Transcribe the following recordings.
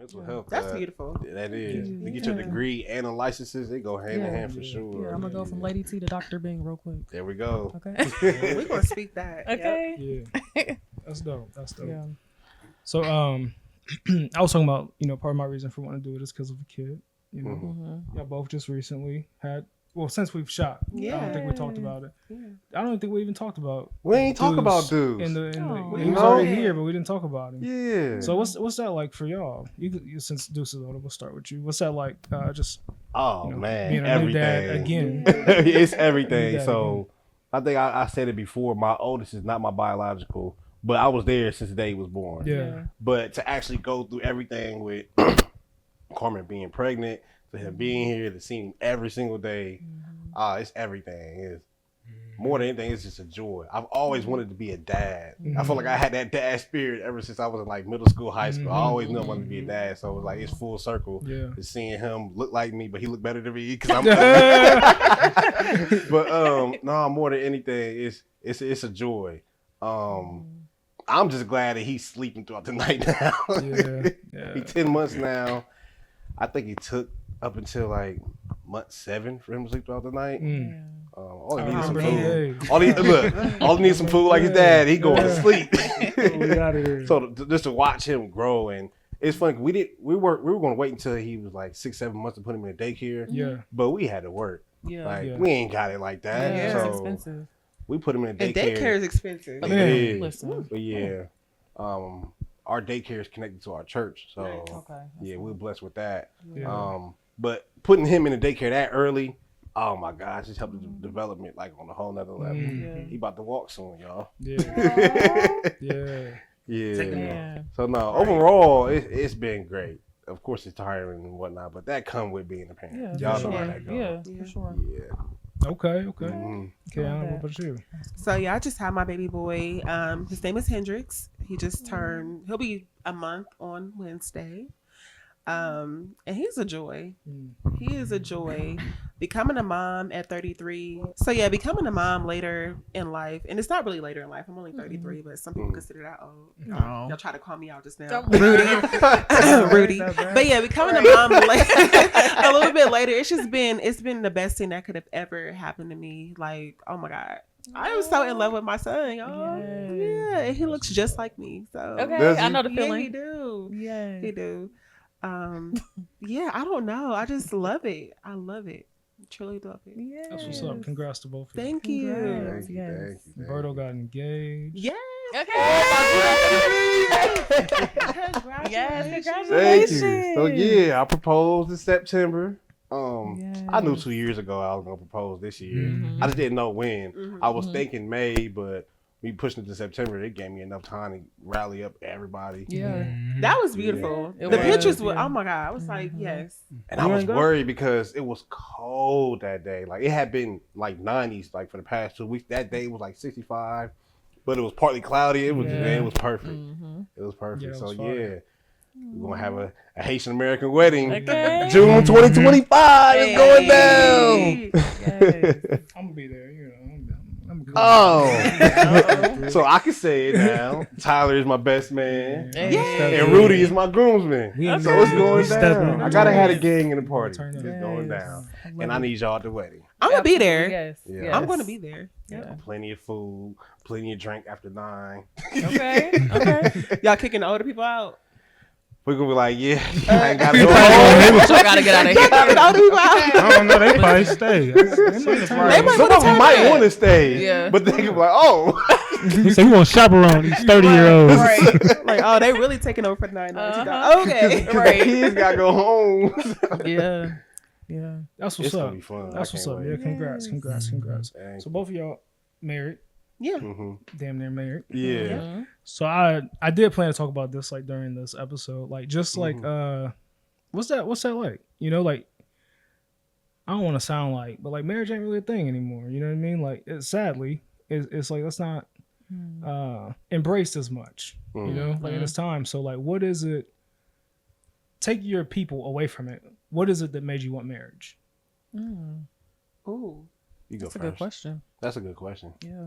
mental health. That's beautiful. That is. To get your degree and the licenses, they go hand in hand for sure. Yeah, I'm gonna go from Lady T to Dr. Bing real quick. There we go. Okay. We're gonna speak that. Okay. Yeah, that's dope. That's dope. Yeah. So I was talking about part of my reason for wanting to do it is because of a kid. You know, Mm-hmm. y'all both just recently had. Well, since we've shot, I don't think we talked about it. Yeah. I don't think we even talked about. We ain't talk about dudes. In the, Oh. he was No. already here, but we didn't talk about him. Yeah. So what's that like for y'all? You since Deuce is older, we'll start with you. What's that like? Just Oh being man, a new dad everything. again. It's everything. New dad So I think I said it before. My oldest is not my biological, but I was there since the day he was born. Yeah. But to actually go through everything with Carmen being pregnant, to him being here, to seeing him every single day, it's everything. It's more than anything, it's just a joy. I've always wanted to be a dad. I feel like I had that dad spirit ever since I was in like middle school, high school. I always knew I wanted to be a dad. So it was like it's full circle. Yeah. Just seeing him look like me, but he looked better than me because I'm. But no, more than anything, it's a joy. I'm just glad that he's sleeping throughout the night now. Yeah. He's 10 months now. I think he took up until like month 7 for him to sleep throughout the night. All he needs some food. All he needs some food like his dad. He going to sleep. We got it here. So just to watch him grow, and it's funny. We were going to wait until he was like 6-7 months to put him in a daycare. Yeah. But we had to work. Yeah. Like we ain't got it like that. Yeah, So it's expensive. we put him in a And daycare. daycare is expensive. It Man. is. Listen. But yeah, our daycare is connected to our church, so Okay. yeah, we're blessed with that. Yeah. But putting him in a daycare that early, oh my gosh, just helped the development like on a whole nother level. Yeah. He about to walk soon, y'all. Yeah. Yeah. Yeah. Yeah. So no, overall, it's been great. Of course, it's tiring and whatnot, but that come with being a parent. Yeah. Y'all for know how sure. that goes. Yeah. For sure. Yeah. Okay. Mhm. Okay. Anna, what about you? So yeah, I just had my baby boy. His name is Hendrix. He just turned. He'll be a month on Wednesday. And he's a joy. He is a joy. Becoming a mom at 33. So yeah, becoming a mom later in life, and it's not really later in life. I'm only 33, but some people consider that old. Y'all try to call me out just now, Rudy. Rudy. But yeah, becoming a mom a little bit later. It's been the best thing that could have ever happened to me. Like, oh my God. I am so in love with my son, y'all. Yeah, and he looks just like me. So Okay. I know the yeah, feeling. he do. Yeah. He do. Yeah, I don't know. I just love it. I love it. Truly love it. Yeah. That's what's up. Congrats to both of you. Thank you. Congrats. Thank you, Yes. thank you, thank Berto you. got engaged. Yes. Okay. Yes. Thank you. Congratulations. So yeah, I proposed in September. Yes. I knew 2 years ago I was gonna propose this year. I just didn't know when. I was thinking May, but me pushing it to September, it gave me enough time to rally up everybody. Yeah. That was beautiful. Yeah. The It pictures was, were, yeah. oh my God. I was like, yes. And I was worried because it was cold that day. Like it had been like 90s like for the past 2 weeks. That day was like 65, but it was partly cloudy. It was man, it was perfect. It was perfect. Yeah, it so was fire. yeah. We're gonna have a Haitian American wedding. Okay. June 2025 is going down. Yes. I'm gonna be there. I'm good. Oh, so I can say it now. Tyler is my best man, and Rudy is my groomsman. So it's going down. I gotta have a gang in the party. Turn It's up. going down, and I need y'all at the wedding. I'm going to be there. Yes. Yeah. Yes. I'm going to be there. Yeah. Plenty of food, plenty of drink after 9. Okay. Okay. Y'all kicking the older people out? We're gonna be like, yeah, I ain't gotta go home. I gotta get out of here. Kicking the older people out? I don't know. They probably stay. They might Some of them might want to stay, Yeah. but they can be like, oh, He said, "We want to chaperone these 30-year-olds." Right. Like, oh, they really taking over for the 9. Okay. because the kids gotta go home. Yeah. Yeah. That's what's It's gonna up. be fun. That's what's up. Yeah, congrats. Thank So both of y'all married, Yeah. damn near married. Yeah. So I did plan to talk about this like during this episode, like just like what's that like? You know, like I don't want to sound like, but like marriage ain't really a thing anymore. You know what I mean? Like sadly, it's like that's not embraced as much. You know, like in this time. So like, what is it? Take your people away from it. What is it that made you want marriage? Ooh. You go That's a first. good question. That's a good question. Yeah.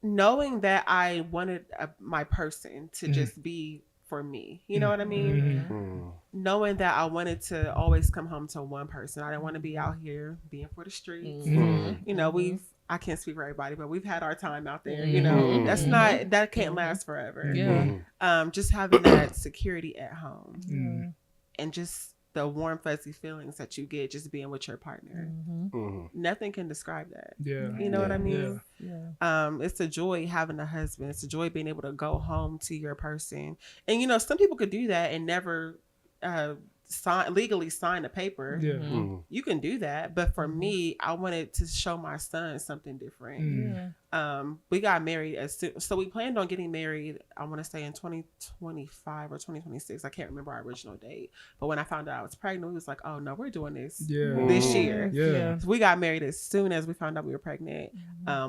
Knowing that I wanted my person to just be for me. You know what I mean? Mm. Knowing that I wanted to always come home to one person. I didn't want to be out here being for the streets. Mm. You know, I can't speak for everybody, but we've had our time out there. Mhm. You know, Mhm. that can't last forever. Yeah. Mm. Just having that security at home Mm. and just the warm, fuzzy feelings that you get just being with your partner. Mm. Nothing can describe that. Yeah. You know what I Yeah. mean? Yeah. It's a joy having a husband. It's a joy being able to go home to your person. And you know, some people could do that and never legally sign a paper. Yeah. Mm. You can do that, but for me, I wanted to show my son something different. Mm. We got married so we planned on getting married, I want to say in 2025 or 2026. I can't remember our original date, but when I found out I was pregnant, we was like, oh no, we're doing this Yeah. this year. Yeah. So we got married as soon as we found out we were pregnant.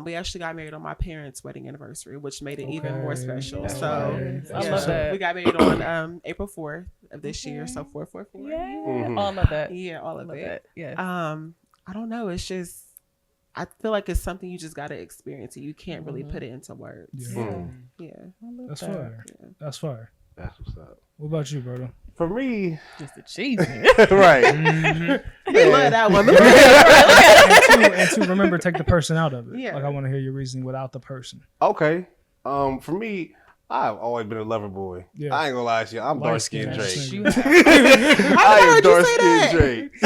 We actually got married on my parents' wedding anniversary, which made it even more Okay. special. That's So nice. I yeah, love that. we got married on April 4th of this year. So 444. Yeah. Mhm. Oh, I love that. Yeah, all I of love it. that. Yeah. I don't know. It's just, I feel like it's something you just got to experience and you can't really put it into words. Yeah. Mm. Yeah. I love That's that. fire. Yeah. That's fire. That's what's up. What about you, brother? For me, Just the cheese. man. right. He love that one. Look at And two, remember, take the person out of it. Yeah. Like, I want to hear your reasoning without the person. Okay. For me, I've always been a lover boy. Yeah. I ain't gonna lie to you. I'm dark skinned Light-skinned Drake. nigga. I am heard you dark say skinned that. Drake.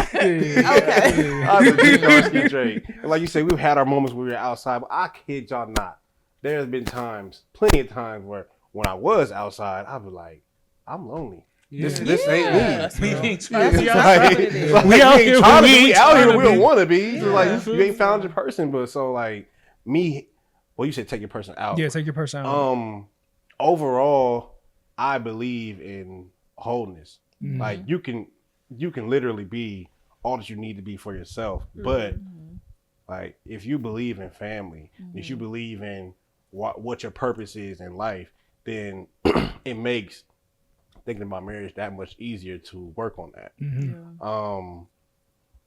Okay. I'm a dark skinned Drake. And like you said, we've had our moments where we were outside, but I kid y'all not. There's been times, plenty of times where when I was outside, I'd be like, I'm lonely. This ain't That's me. real. That's Like, exactly what it is. like, We out here, trying to we be ain't out trying here. to We don't be. want to be. So, Yeah. like you ain't found your person, but so like me. Well, you said take your person out. Yeah, take your person out. Overall, I believe in wholeness. Mhm. Like you can literally be all that you need to be for yourself. But like if you believe in family, if you believe in what your purpose is in life, then it makes thinking about marriage that much easier to work on that. Mhm.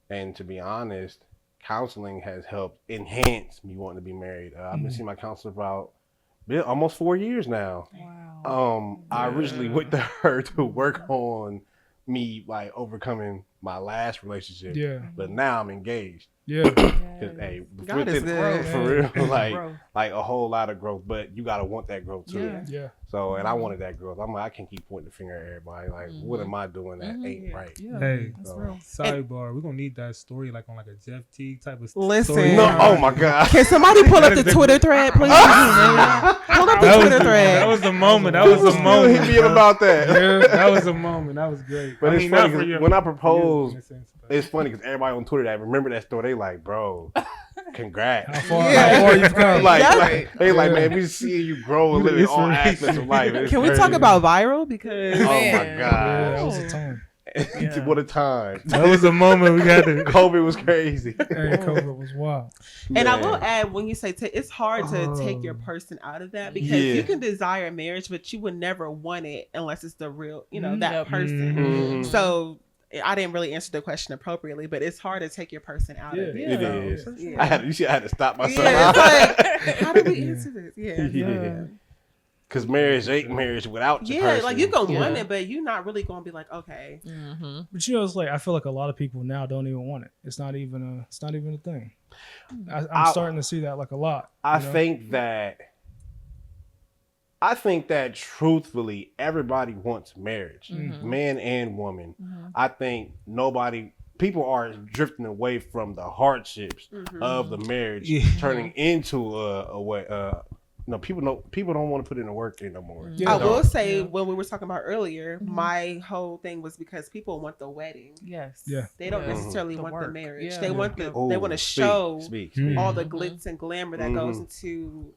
And to be honest, counseling has helped enhance me wanting to be married. I've been seeing my counselor for about almost 4 years now. Wow. I originally went to her to work on me like overcoming my last relationship, Yeah. but now I'm engaged. Yeah. 'Cause, hey, God is within good. for real, Growth. like a whole lot of growth. But you gotta want that growth too. Yeah. Yeah. So, and I wanted that growth. I'm like, I can't keep pointing the finger at everybody. Like, what am I doing that ain't right? Yeah. Hey, That's So- real. sidebar. We're gonna need that story like on like a Jeff Teague type of Listen. story. No, oh my god. Can somebody pull up the Twitter thread, please? Pull up the That was, Twitter that thread. was the moment. That was People the still moment. hit me up bro. about that. That was a moment. That was great. But I it's mean, funny not for 'cause you. when I For you, proposed, in a sense, but- it's funny because everybody on Twitter that remember that story, they like, bro, congrats. How far, Yeah. how far you've come. like, That's like, they like, Yeah. man, we see you grow and live in It's all really- aspects of life. It's Can we crazy. talk about viral? Because Oh my Man. Yeah, that god, was the time. Yeah. what a time! that was a moment we got to. COVID was crazy. Hey, COVID was wild. And I Man. will add, when you say it's hard to take your Oh. person out of that because Yeah. you can desire marriage, but you would never want it unless it's the real, that Yep. person. Mhm. So I didn't really answer the question appropriately, but it's hard to take your person out of it. Yeah. It So, is. Yeah. I had to stop myself. Yeah, it's like, how do we answer this? Yeah. Yeah. Because marriage ain't marriage without your Yeah, person. like you gonna Yeah. want it, but you're not really gonna be like, okay. Mm-hmm. But it's like I feel like a lot of people now don't even want it. It's not even a thing. I'm starting to see that like a lot. I you know? think that truthfully, everybody wants marriage, man and woman. I think people are drifting away from the hardships of the marriage, Yeah. turning into a way. People don't want to put in the work no more. Yeah. I They will don't. say when we were talking about earlier, my whole thing was because people want the wedding. Yes. Yeah. They don't Yeah. necessarily The want the work. marriage. Yeah. They want they Ooh, want to speak, show speak. all the Mhm. glitz and glamour that goes into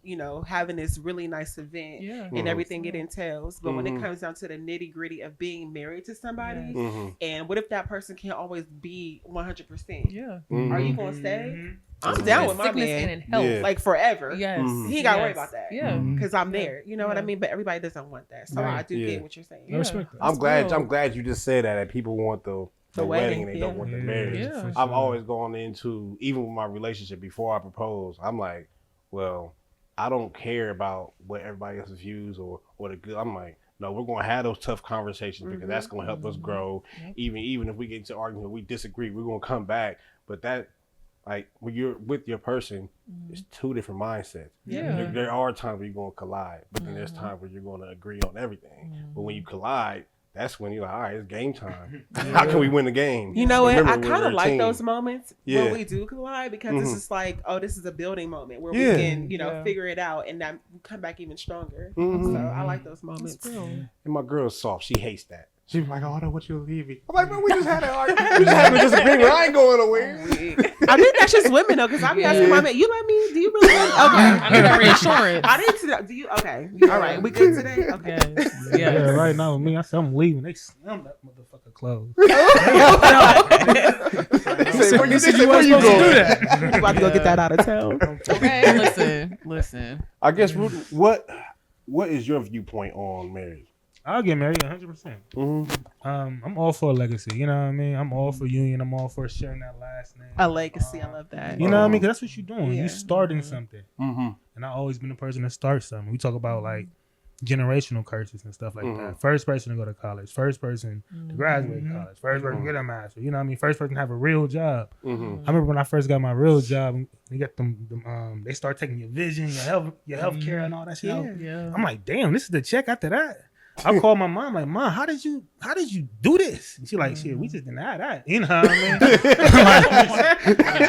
having this really nice event Yeah. and Mhm. everything it entails. But when it Mhm. comes down to the nitty gritty of being married to somebody, Yes. Mhm. and what if that person can't always be 100%? Yeah. Mhm. Are you gonna stay? Mhm. I'm down In with my sickness man, and in health. Yeah. like forever. Yes. Mhm. He ain't gotta worry Yes. about that. Yeah. Mhm. Because I'm Yeah. there, you know what I Yeah. mean. But everybody doesn't want that, so Right. I do Yeah. get what you're saying. I respect that. I'm glad. real. I'm glad you just said that people want the wedding and they don't want the Yeah. marriage. Yeah. for I've sure. always gone into, even with my relationship before I proposed, I'm like, well, I don't care about what everybody else's views or the good. I'm like, No, we're gonna have those tough conversations because that's gonna help us grow. Even if we get into argument, we disagree, we're gonna come back. But that, like, when you're with your person, it's two different mindsets. Yeah. There are times where you're gonna collide, but then there's times where you're gonna agree on everything. But when you collide, that's when you're like, all right, it's game time. How can we win the game? You know what? Remember, I we're kind a of like team. those moments Yeah. when we do collide because it's just like, oh, this is a building moment where Yeah. we can, Yeah. figure it out and then we come back even stronger. Mhm. So I like those moments. And my girl's soft. She hates that. She's like, oh, I don't want you to leave me. I'm like, man, we just had an argument. We just had a disagreement. I ain't going nowhere. I think that's just women though, because I be asking my man, you let me? Do you really? Okay, I need that reassurance. I need to know. Do you? Okay, all right, we good today? Okay. Yes. Yeah, Yes. right now with me, I said I'm leaving. They slammed that motherfucker closed. They say, where you, they say, where you supposed to do going? that. You about to go get that out of town? Okay, listen. I guess, Rudy, what is your viewpoint on marriage? I'll get married 100%. Mm-hmm. I'm all for a legacy. You know what I mean? I'm all for union. I'm all for sharing that last name. A legacy. I love that. You know what I mean? 'Cause that's what you're doing. Yeah. You're starting something. Mm-hmm. And I've always been the person that starts something. We talk about like generational curses and stuff like that. First person to go to college. First person to graduate college. First person to get a master. You know what I mean? First person to have a real job. Mm-hmm. I remember when I first got my real job, they got they start taking your vision, your health care and all that shit. Yeah. Yeah. I'm like, damn, this is the check after that. I called my mom, like, Mom, how did you do this? And she like, shit, we just didn't have that. You know what I mean?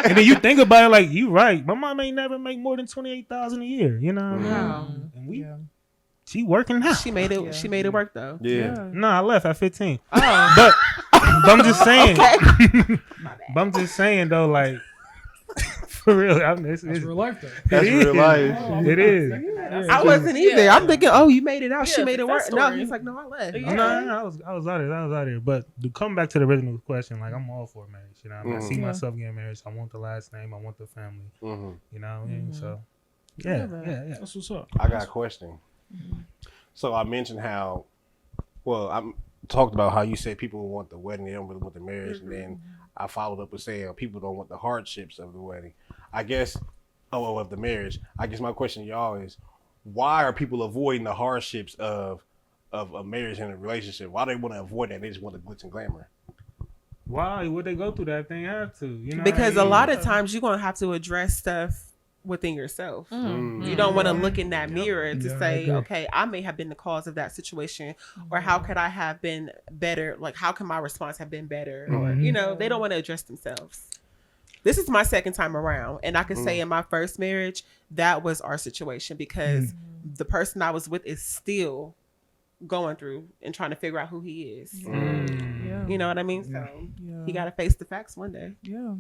And then you think about it, like, you right. My mom ain't never make more than $28,000 a year. You know what I mean? Wow. And she working now. She made it. Yeah. She made it work though. Yeah. No, I left at 15. Oh. But I'm just saying. Okay. But I'm just saying though, like, for real, That's real life, though. That's It real is. life. It is. I wasn't either. Yeah. I'm thinking, oh, you made it out. She Yeah, made it work. success No, story. he's like, no, I left. Yeah. No, I was out there. But to come back to the original question, like, I'm all for marriage. You know what I mean? I see Yeah. myself getting married. So I want the last name. I want the family. Mm-hmm. You know what I mean? So, Yeah. yeah. That's what's up. I got a question. So I mentioned how, well, I talked about how you said people want the wedding, they don't really want the marriage, and then I followed up with saying people don't want the hardships of the wedding. I guess, of the marriage. I guess my question to y'all is, why are people avoiding the hardships of a marriage and a relationship? Why do they want to avoid that? They just want the glitz and glamour. Why would they go through that if they have to? You know, Because what I a mean? lot of times you're gonna have to address stuff within yourself. Mm. You don't want to look in that mirror to Yeah, I say, agree. okay, I may have been the cause of that situation, or how could I have been better? Like, how can my response have been better? Or, you know, they don't want to address themselves. This is my second time around. And I can say in my first marriage, that was our situation because the person I was with is still going through and trying to figure out who he is. Yeah. You know what I mean? So Yeah. he got to face the facts one day. Yeah.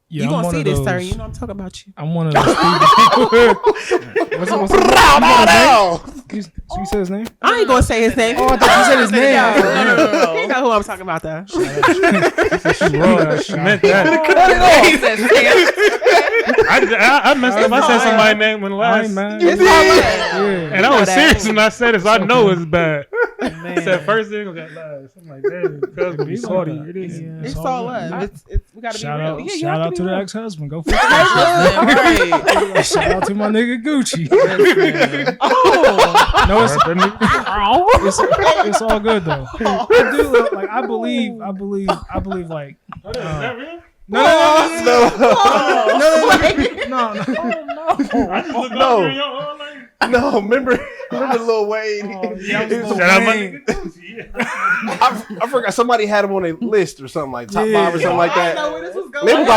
Yeah, You I'm gonna one see of this, those- sir. You know I'm talking about you. I'm one of those people. You said his name? I ain't gonna say his name. Oh, I thought you said his name. No. You know who I'm talking about, though. She wrong. She meant that. He says, I messed up. I said somebody's name when I last. ain't mad. It's all love. Yeah. And I was that. serious when I said it, so I know it's bad. man. Said first thing got last. I'm like, damn, cuz gonna be He's salty. like that. It is. Yeah. It's all all good. love. We gotta Shout be real. out, Yeah, you shout have out be to the real. ex-husband. Go for it. Right. Shout out to my nigga Gucci. Oh. No, it's all good though. I do like I believe like no. No, remember Lil Wayne? Yeah, He was Lil Shout out my Wayne. nigga. I forgot somebody had him on a list or something like top Yeah. five or something like I know that. where this was going. They was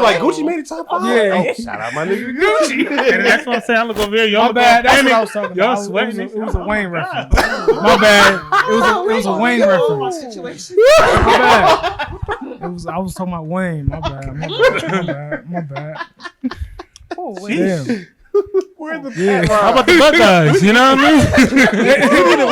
like Gucci made it top five. Yeah. Oh, shout out my nigga Gucci. And that's what I'm saying. I look over here. Y'all My bad. That's what I y'all was talking y'all about. sweating. It was a Wayne reference. My bad. It was a Wayne reference. Situation. My bad. I was talking about Wayne. My bad. Oh, wait. Damn. Where the Yeah. How about the Buckeyes? You know what I mean?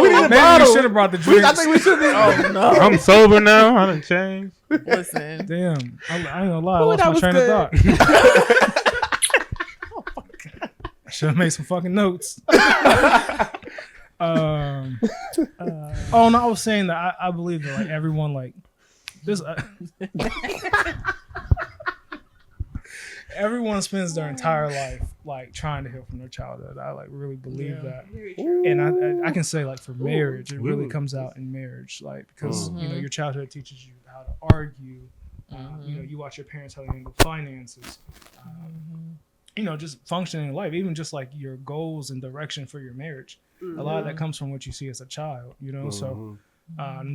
we need a Maybe bottle. we should have brought the I drinks. think we should be. Oh, no. I'm sober now. I done changed. Listen. Damn. I ain't gonna lie. I Ooh, lost that my was train good. of thought. I should have made some fucking notes. Oh no, I was saying that I believe that like everyone like this. everyone spends their entire life like trying to heal from their childhood. I like really believe that. Very true. And I can say like for marriage, it really Ooh. comes out in marriage, like because you know Mhm. your childhood teaches you how to argue. You know, you watch your parents how they handle finances. You know, just functioning in life, even just like your goals and direction for your marriage. A lot of that comes from what you see as a child. You know, so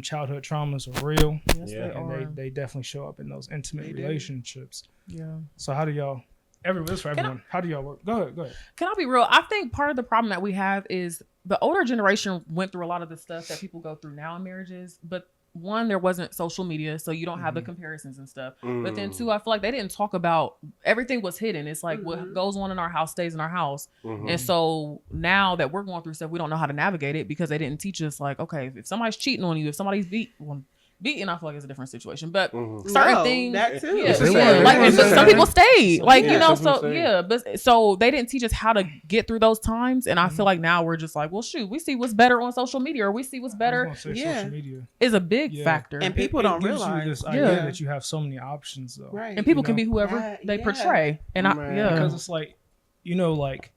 childhood traumas are real, Yes, Yeah. they and are. they definitely show up in those intimate They do. relationships. Yeah. So how do y'all? This for Can I- everyone. How do y'all work? Go ahead. Can I be real? I think part of the problem that we have is the older generation went through a lot of the stuff that people go through now in marriages, but one, there wasn't social media, so you don't have the comparisons and stuff. But then two, I feel like they didn't talk about everything was hidden. It's like what goes on in our house stays in our house. And so now that we're going through stuff, we don't know how to navigate it because they didn't teach us like, okay, if somebody's cheating on you, if somebody's beating, I feel like it's a different situation. But certain No, things, that too. yeah, It's the yeah, same. like It's the some same. people stayed, like Yeah, you know, some people so stayed. yeah, but so they didn't teach us how to get through those times, and I feel like now we're just like, well, shoot, we see what's better on social media, or we see what's I better was gonna say Yeah. social media. is a big Yeah. factor, And people It don't gives realize. you this Yeah. idea that you have so many options though. Right. and people you can know? be whoever Yeah, they yeah. portray, and Man. yeah, Because it's like, you know, like,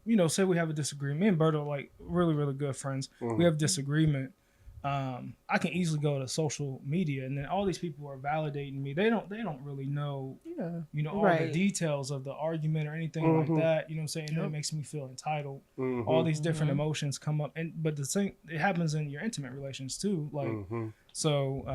you know, say we have a disagreement. Me and Bert are like really, really good friends. We have disagreement. I can easily go to social media, and then all these people are validating me. They don't really know, yeah, you know, all Right. the details of the argument or anything like that. You know what I'm saying? And it makes me feel entitled. All these different emotions come up, but the thing, it happens in your intimate relations too. Like, so,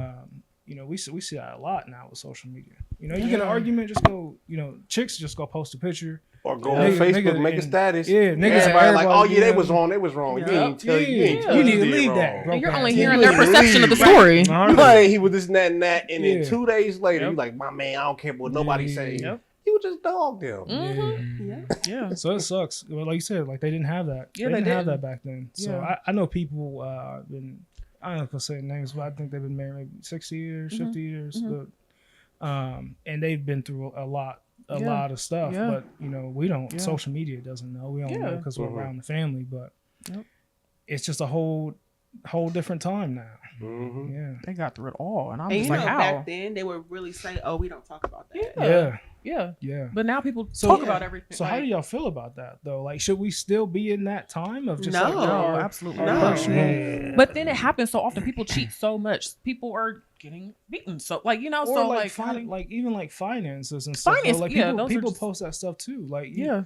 you know, we see that a lot now with social media. You know, you get an argument, just go, you know, chicks just go post a picture. Or go Nigga- on Facebook, nigga make a and- status. yeah, niggas and everybody like, oh everybody, yeah, they yeah. was wrong. They was wrong. You ain't tell you. You ain't Yeah. tell You need to did leave wrong. that, bro. and you're only Yeah. hearing You their ain't perception of the leave. story. You like he was this and that, and then Yeah. 2 days later, Yep. you like, my man, I don't care what nobody say. Yep. You just dog them. Mhm. Yeah. Yeah, So it sucks. Well, like you said, like they didn't have that. Yeah, they they didn't have didn't. that back then. So Yeah. I know people been, I don't know if I'll say names, but I think they've been married maybe 60 years, 50 years. And they've been through a lot Yeah. of stuff. Yeah. But you know, we don't. Yeah. Social media doesn't know. We don't know Yeah. because we're around the family. But Yep. it's just a whole different time now. Mm-hmm. Yeah. they got through it all, and I'm And just you like, know, how? back then they would really say, "Oh, we don't talk about that." Yeah. Yeah, Yeah. but now people So- talk Yeah. about everything. So how do y'all feel about that though? Like, should we still be in that time of just like No, our- absolutely our not. personal- Yeah. But then it happens so often. People cheat so much. People are getting beaten. So like, you know, Or so like, like, how do you- like even like finances and stuff. Finance, Like yeah, people, those are people just- post that stuff too. Like yeah,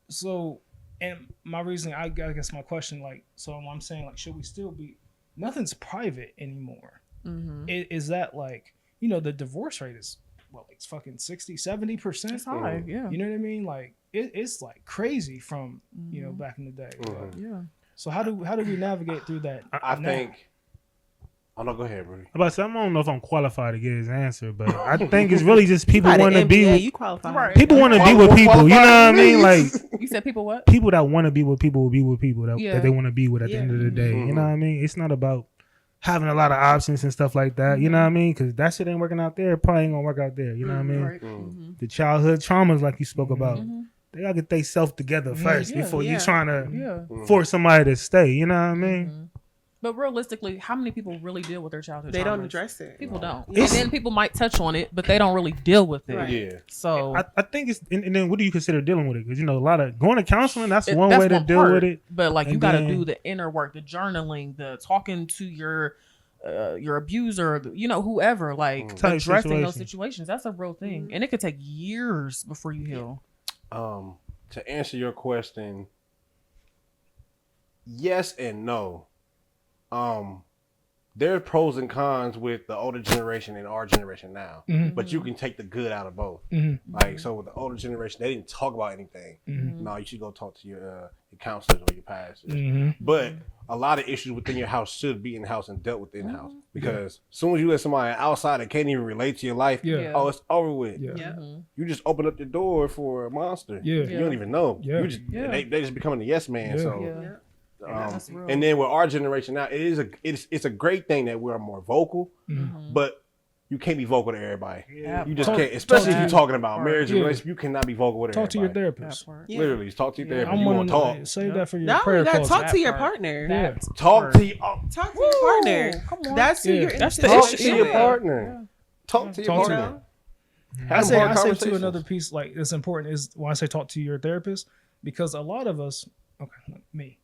So, and my reasoning, I guess my question, like, so I'm saying, like, should we still be? Nothing's private anymore. mm-hmm. Is that like, you know, the divorce rate is well, it's fucking 60-70%. It's high. Yeah, You know what I mean? Like it's like crazy from you know Mhm. back in the day. But- yeah. so how do we navigate through that? I now? think. Oh no, go ahead, Rudy. About to say, I don't know if I'm qualified to get his answer, but I think it's really just people By the want to be NBA, with you qualify. Right. people want to be with people. You know what I mean? Like You said people what? people that want to be with people will be with people that, Yeah. that they want to be with at the Yeah. end of the day. Mhm. You know what I mean? It's not about having a lot of options and stuff like that. You know what I mean? Because that shit ain't working out there. It probably ain't gonna work out there. You know what I mean? Right. Mm. Mm-hmm. The childhood traumas, like you spoke about, Mm-hmm. they gotta get themselves together first Yeah, before yeah. you trying to Yeah. force somebody to stay. You know what I mean? Mhm. But realistically, how many people really deal with their childhood? They don't traumas? address it. People don't. It's- And then people might touch on it, but they don't really deal with it. Right. Yeah. So I think it's and then what do you consider dealing with it? Because you know a lot of going to counseling. That's it- one that's way to one deal part, with it. But like you And got to then- do the inner work, the journaling, the talking to your abuser, you know, whoever, like Type addressing those situation. situations. That's a real thing, and it could take years before you heal. To answer your question, yes and no. There are pros and cons with the older generation and our generation now, but you can take the good out of both. Like, so with the older generation, they didn't talk about anything. No, you should go talk to your counselors or your pastors. But a lot of issues within your house should be in the house and dealt with in the house, because as soon as you let somebody outside that can't even relate to your life, Yeah. oh, it's over with. Yeah. Yeah. You just open up the door for a monster. Yeah. You don't even know. Yeah. You just Yeah. they just becoming a yes man. Yeah. So Yeah. That's real. and then with our generation now, it's a great thing that we're more vocal, but you can't be vocal to everybody. Yeah. You just Talk- can't, especially if talk- you're talking about Part. marriage and Yeah. relationship. You cannot be vocal with Talk to your everybody. therapist. Yeah. Literally, just talk to your Yeah. therapist. I'm You one want of to talk? Save that for your No, prayer you gotta closet. talk to your That part. partner. Yeah. Talk to your Talk to your partner. Come on. That's who Yeah. you're in That's a the talk issue. to your with. partner. Talk to your Talk to partner. them. I Have say hard too conversations. another piece like it's important is when I say talk to your therapist, because a lot of us, me,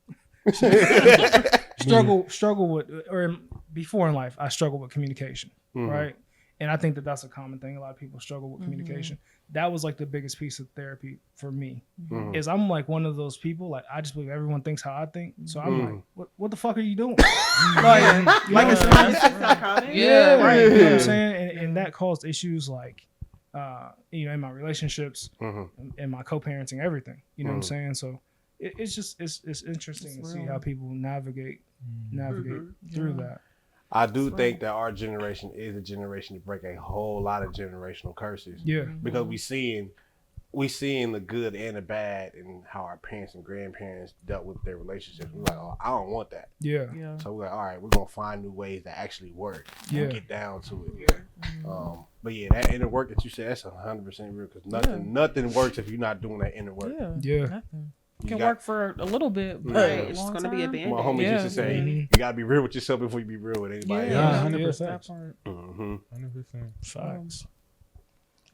struggle with, or before in life I struggled with communication, right? And I think that's a common thing. A lot of people struggle with communication. That was like the biggest piece of therapy for me. Is I'm like one of those people, like I just believe everyone thinks how I think. So I'm like, what the fuck are you doing? Like it's not common. Yeah, right. You know what I'm Yeah. saying? And that caused issues like, in my relationships, and my co-parenting, everything. You know what I'm saying? So it's just it's interesting to see how people navigate through that. I do think that our generation is a generation to break a whole lot of generational curses. Yeah. Because we seeing the good and the bad and how our parents and grandparents dealt with their relationships. We're like, oh, I don't want that. Yeah. Yeah. So we're like, all right, we're gonna find new ways that actually work. Yeah. And get down to it. But yeah, that inner work that you said, that's 100% real. Because nothing works if you're not doing that inner work. Yeah. Nothing. You Can got- work for a little bit, but Right. It's long gonna be a term, band-aid. My homies Yeah. used to say, you gotta be real with yourself before you be real with anybody Yeah, else. 100%. that part. 100%. Facts.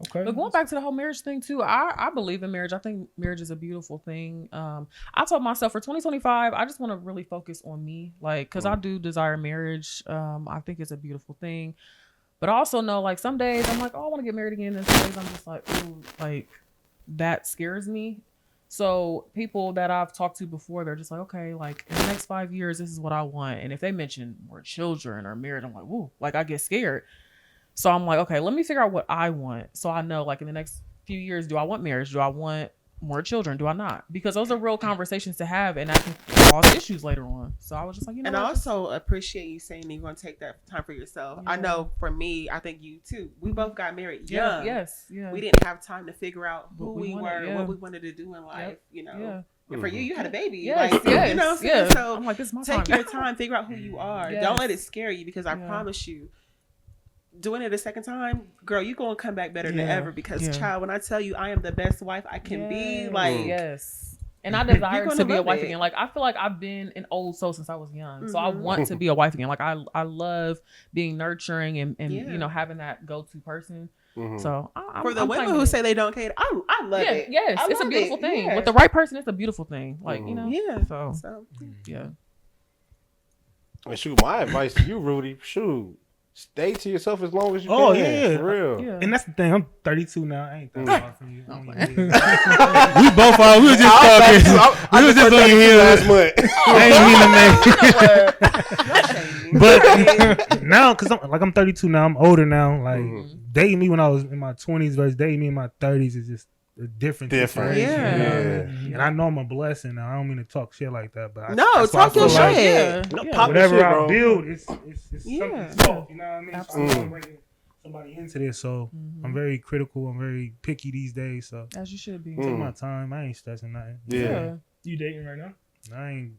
Okay. But going back to the whole marriage thing too, I believe in marriage. I think marriage is a beautiful thing. I told myself for 2025, I just want to really focus on me, like, cause I do desire marriage. I think it's a beautiful thing, but I also know like some days I'm like, oh, I want to get married again, and some days I'm just like, ooh, like that scares me. So people that I've talked to before, they're just like, okay, like in the next 5 years, this is what I want. And if they mention more children or marriage, I'm like, woo, like I get scared. So I'm like, okay, let me figure out what I want. So I know like in the next few years, do I want marriage? Do I want more children? Do I not? Because those are real conversations to have, and that can cause issues later on. So I was just like, you know, And I what? also appreciate you saying you're going to take that time for yourself. I Yeah. know for me, I think you too. We both got married yeah, young. yes, yeah. We didn't have time to figure out who What we we wanted, were, yeah. what we wanted to do in life, you know. Yeah. And for you had a baby. Yes, like, yes, you know what I'm yeah. saying? So I'm like, this is my take time. your time, figure out who you are. Yes. Don't let it scare you, because I Yeah. promise you, doing it a second time, girl, you're going to come back better than Yeah. ever, because Yeah. child, when I tell you I am the best wife I can be, Yes, like, yes. And I desire gonna to be a love wife it. again. Like I feel like I've been an old soul since I was young, so I Mhm. want to be a wife again. Like I love being nurturing and Yeah. you know, having that go to person. Mhm. So I'm, for the I'm women fine who with say they don't care, I love yeah, it. yes, I it's a love beautiful it. thing. Yeah. With the right person, it's a beautiful thing. Like you know, Yeah. So yeah, And shoot, my advice to you, Rudy, shoot, stay to yourself as long as you Oh, can. yeah. For real. yeah. And that's the thing. I'm 32 now. I ain't that far from you. Okay. We both are. We was just talking. We was just on your heels. last month. I ain't mean to make. But now, cause I'm 32 now. I'm older now. Like dating me when I was in my 20s versus dating me in my 30s is just a different. situation, Yeah. you know? Yeah. And I know I'm a blessing now. I don't mean to talk shit like that, but No, that's why I talk your feel like shit. yeah, No, yeah. pop- whatever shit, I bro. build, it's Yeah. something soft. You know what I mean? So Absolutely. I'm bringing somebody into this, so I'm very critical. I'm very picky these days. So As you should be. take my time. I ain't stressing nothing. Yeah. You dating right now? I ain't.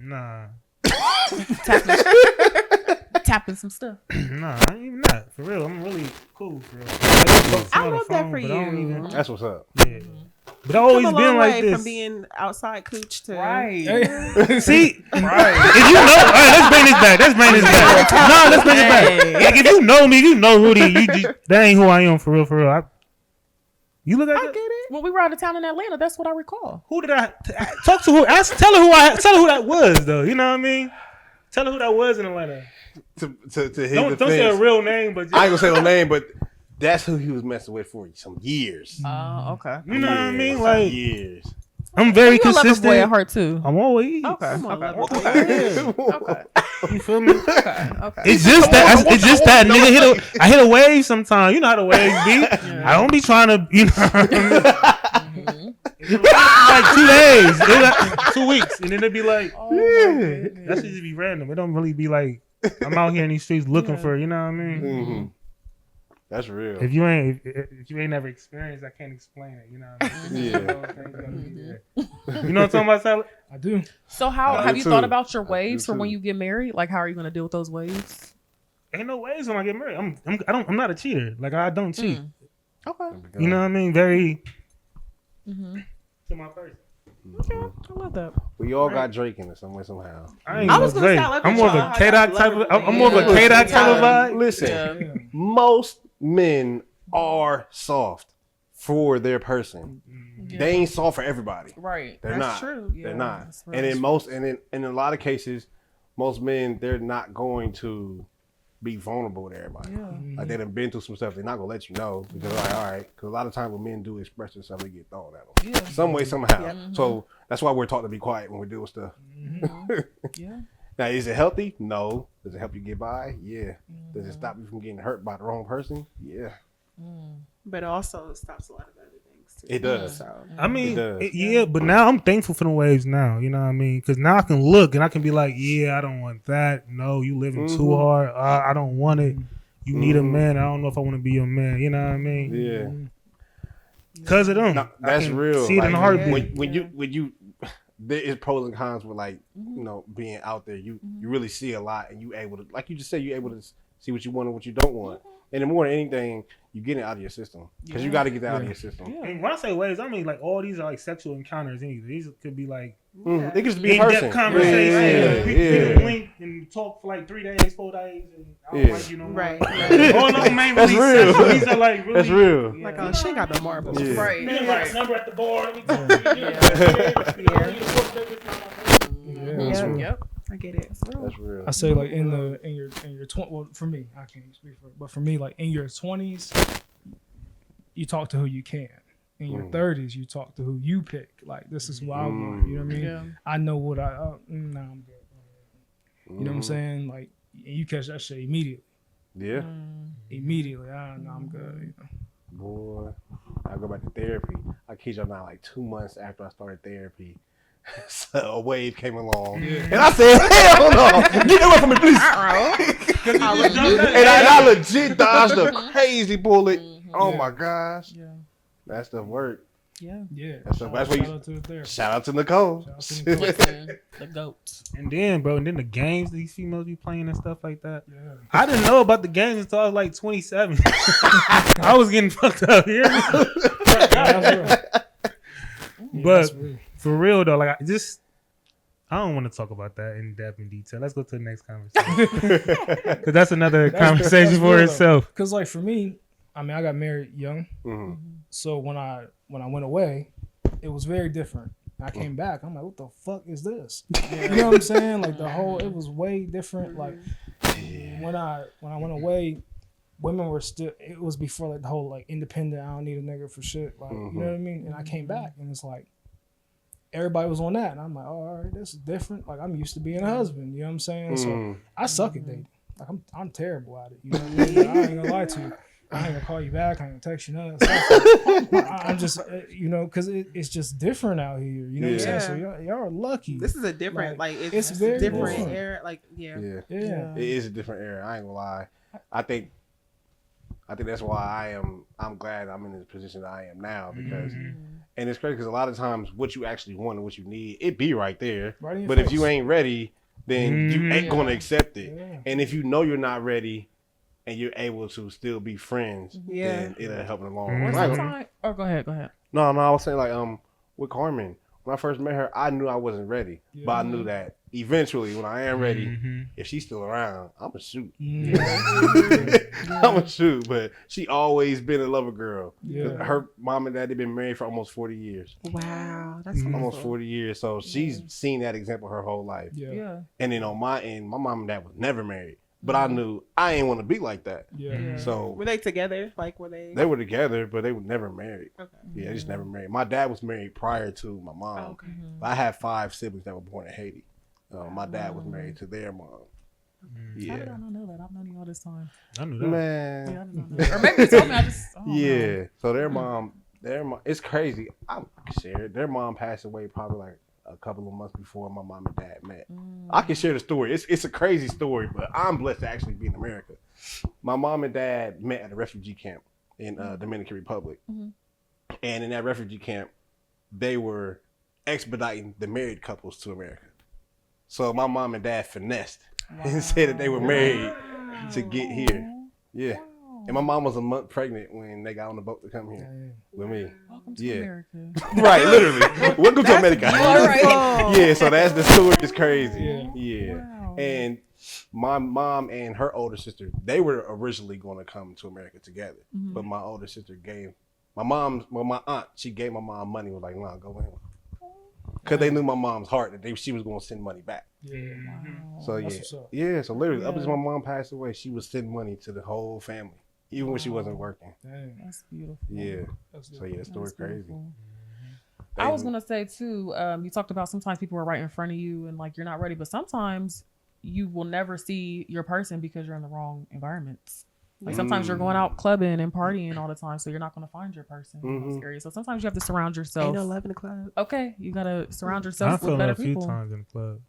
Nah. Tapping some stuff. Nah, I ain't even that. For real, I'm really cool. For real. I love that for but I don't you. even- That's what's up. yeah. But I always Come a been long like way this. from being outside cooch to See, if you know, all right, let's bring this back. Let's bring this back. No, let's bring it back. Like if you know me, you know Rudy. You just, that ain't who I am for real. For real. You look at I that? get it. When we were out of town in Atlanta, that's what I recall. Who did I talk to? Who? Tell her who that was though. You know what I mean? Tell her who that was in Atlanta. To his Don't say a defense, real name, but just, I ain't gonna say no name, but that's who he was messing with for some years. Okay. you know what I mean? Some Like years. I'm very You a lover boy at consistent. heart too. I'm always Okay. I'm a lover boy. Okay. You feel me? Okay. Okay. It's just that. It's just that nigga hit a wave sometimes. You know how the waves be. I don't be trying to. You know. Like 2 days, it like 2 weeks, and then it'd be like, Oh, my goodness. that should just be random. It don't really be like I'm out here in these streets looking for. You know what I mean? Mhm. That's real. If you ain't never experienced, I can't explain it. You know what I mean? Yeah. You know what I'm talking about, Sally? I do. So how I have do you too. thought about your I do waves for when too. you get married? Like how are you gonna deal with those waves? Ain't no ways when I get married. I'm not a cheater. Like I don't cheat. Okay. You know what I mean? Very Mm-hmm. to my person. Okay. I love that. We all got Drake in it some way, somehow. I ain't I no was gonna Drake. say, I love I'm that more of y'all a have K-Dot that type of. love I'm more of a for me. K-Dot type of Yeah. vibe. Listen, Yeah. most men are soft for their person. Yeah. They ain't soft for everybody. Right. They're That's not. true. Yeah, They're not. that's And real. in most, and in a lot of cases, most men, they're not going to be vulnerable with everybody. Yeah. Like they done been through some stuff. They're not gonna let you know because like, all right, because a lot of times when men do express themselves, they get thrown at them Yeah. some way somehow. Yep. So that's why we're taught to be quiet when we're doing stuff. Yeah. Now, is it healthy? No. Does it help you get by? Yeah. Does it stop you from getting hurt by the wrong person? Yeah. But also it stops a lot of other things too. It does. So I mean, It does. yeah, but now I'm thankful for the waves now. You know what I mean? Because now I can look and I can be like, yeah, I don't want that. No, you living too hard. I don't want it. You need a man. I don't know if I want to be your man. You know what I mean? Yeah. Because of them. No, I that's can real. See it in a Like, heartbeat. when you there is pros and cons with like being out there. You really see a lot, and you able to, like you just said, you able to see what you want and what you don't want. And then more than anything, you get it out of your system because you got to get that out of your system. And when I say waves, I mean like all these are like sexual encounters. Either these could be like It could just be a person. in-depth conversation. Yeah, We yeah. can link and talk for like 3 days, 4 days, and I don't Yeah. like you no more. right. All of them ain't That's really real. sexual. These are like really. That's real. Like oh, she ain't got no marbles. Yeah. Right. Man, Right. right. Number at the bar. Let me talk Yeah. Yep. I get it. That's real. I say like in your 20, well for me I can't speak for it, but for me like in your 20s you talk to who you can. In your 30s you talk to who you pick. Like this is what I want. You know what I mean? Yeah. I know what I'm good. You know what I'm saying? Like you catch that shit immediately. Yeah. Immediately. I'm good. You know? Boy, I go back to therapy. I kid you not, like 2 months after I started therapy, so a wave came along, and I said, "Hell no, get away from me, please!" And I legit dodged a crazy bullet. Oh my gosh, Yeah. that stuff worked. Yeah. Yeah. That's what Shout you. out to the therapist. Shout out to Nicole. Shout out to Nicole. Listen, the goats. And then the games these females be playing and stuff like that. Yeah. I didn't know about the games until I was like 27. I was getting fucked up here. But for real though, like I don't want to talk about that in depth in detail. Let's go to the next conversation because that's another conversation for itself. Because like for me, I mean I got married young, so when I went away, it was very different. I came back, I'm like, what the fuck is this? You know what I'm saying? Like it was way different. Like when I went away, women were still. It was before like the whole like independent. I don't need a nigga for shit. Like you know what I mean? And I came back, and it's like everybody was on that, and I'm like, oh, all right, this is different. Like I'm used to being a husband. You know what I'm saying? So I suck at dating. Like I'm terrible at it. You know what I mean? I ain't gonna lie to you. I ain't gonna call you back. I ain't gonna text you none of that stuff. I'm just, you know, because it's just different out here. You know what I'm saying? So y'all are lucky. This is a different, like it's it's very different different. era. Like yeah. Yeah. It is a different era. I ain't gonna lie. I think that's why I'm glad I'm in the position that I am now because, and it's crazy because a lot of times what you actually want and what you need, it be right there. Right in your But if face. you ain't ready, then you ain't gonna accept it. Yeah. And if you know you're not ready, and you're able to still be friends, Yeah. then it'll help in the long Mhm. run. Or Like, sometimes, or go ahead. no, I was saying like with Carmen, when I first met her, I knew I wasn't ready, but I knew that eventually when I am ready, if she's still around, I'ma shoot. I'ma shoot. But she always been a lover girl. Yeah. Her mom and dad have been married for almost 40 years, Wow, that's almost wonderful. 40 years. So she's seen that example her whole life. Yeah. And then on my end, my mom and dad was never married, but I knew I ain't want to be like that. Yeah. So Were they together? Like were they? they were together, but they were never married. Okay. Yeah, they just never married. My dad was married prior to my mom. Oh, okay. But I had 5 siblings that were born in Haiti. My dad was married to their mom. How did I Yeah, not know that? I've known you all this time. I knew that. man. Yeah, I did not know that. Or maybe you told me. I just. I don't know. Yeah. So their mom, it's crazy. I can share it. Their mom passed away probably like a couple of months before my mom and dad met. I can share the story. It's a crazy story, but I'm blessed to actually be in America. My mom and dad met at a refugee camp in Dominican Republic, and in that refugee camp, they were expediting the married couples to America. So my mom and dad finessed and said that they were married to get here. Yeah. And my mom was a month pregnant when they got on the boat to come here with me. Welcome to Yeah. America. Right, literally. Welcome to America. Beautiful. Yeah, so that's the story is crazy. Yeah. Wow. And my mom and her older sister, they were originally going to come to America together. Mhm. But my older sister gave my aunt, she gave my mom money, was like, nah, go in. Because they knew my mom's heart that she was going to send money back. Yeah. So That's yeah. what's up. Yeah, so literally, up Yeah. until my mom passed away, she would send money to the whole family, even when she wasn't working. Dang. That's beautiful. Yeah. That's So yeah, the story That's crazy. beautiful. I was gonna say too. You talked about sometimes people are right in front of you and like you're not ready, but sometimes you will never see your person because you're in the wrong environments. Like sometimes you're going out clubbing and partying all the time, so you're not gonna find your person in those Mhm. areas. So sometimes you have to surround yourself. Ain't no love in the club. Okay, you gotta surround I yourself fell with in better a few people. times in the club.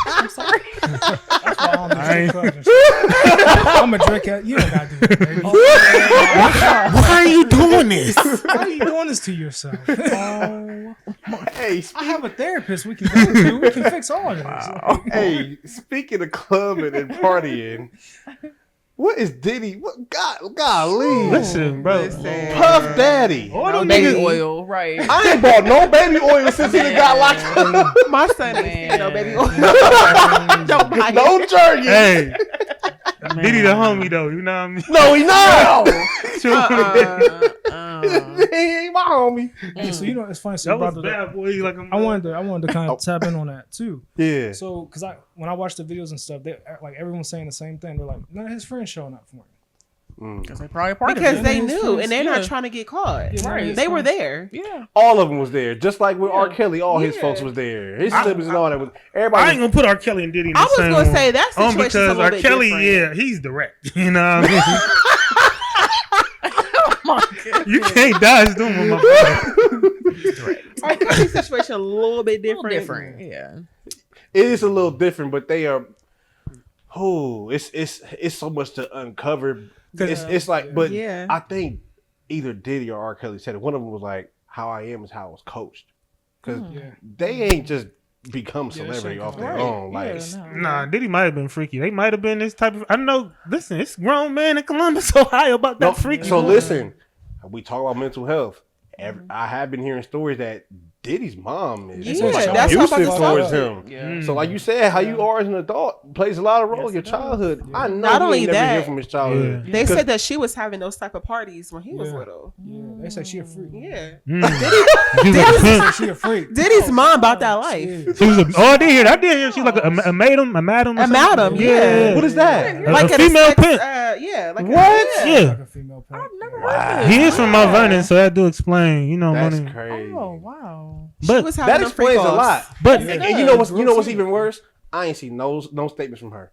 I'm sorry. That's why I don't I ain't- drink clubs and shit. I'm a drink at you. Don't gotta do it, baby. Why are you doing this? Why are you doing this to yourself? Hey, I have a therapist we can go to. We can fix all of this. hey, speaking of clubbing and partying, what is Diddy? What golly? Listen, bro. Listen. Puff Daddy. All No them baby niggas- oil, right? I ain't bought no baby oil since he done got locked up. My son ain't seen no baby oil. Don't buy it. No jerky. Hey, Diddy the homie though. You know what I mean? No, he not. Uh-uh. He ain't my homie. Hey, so you know it's funny. So That you brought was it up. bad boy. Like I wanted to kind of tap in on that too. Yeah. So, because when I watch the videos and stuff, they like everyone's saying the same thing. They're like, none of his friends showing up for him. Because they probably part Because of it. they His knew, friends, and they're yeah. not trying to get caught. Yeah, Right. They were there. Yeah. All of them was there, just like with R. Yeah. Kelly. All his Yeah. folks was there. His I- siblings and all that was. I Everybody. ain't gonna put R. Kelly and Diddy in the I was same gonna one. say that situation's a because little R. bit Kelly, different. yeah, he's direct. You know what I mean? You can't dodge them with my brother. R. Kelly's situation a little bit A little different. different. Yeah. It is a little different, but they are. Oh, it's so much to uncover. It's like, but Yeah. I think either Diddy or R. Kelly said it. One of them was like, "How I am is how I was coached," because Yeah. they ain't just become Yeah, that celebrity shit off come their Right. own. Like, Yeah, no. Nah, Diddy might have been freaky. They might have been this type of. I know. Listen, it's grown man in Columbus, Ohio about that no, freaky. so listen, we talk about mental health. I have been hearing stories that Diddy's mom is Yeah, like that's what I'm abusive about to towards say. him. Yeah. So like you said, how you are as an adult plays a lot of role in your it does. childhood. I know Not he only ain't never hear that, from his childhood. They 'Cause- said that she was having those type of parties when he was Yeah. little. Yeah, they say she a freak. Yeah. She's like a They pimp. say she a freak. Diddy's mom about that life. Yeah. She was a, oh, I did hear that. I did hear she's like a madam. A madam, something. yeah. What is that? Like a at female sex, pimp. Yeah. Like What? Yeah. Yeah. Like a female pimp. I've never Wow. heard He this. is from Mount Vernon, so that do explain, you know, That's money. crazy. Oh, wow. She But was having That them freak explains a offs. lot. but Yeah. And you know what's even worse? I ain't seen no statements from her.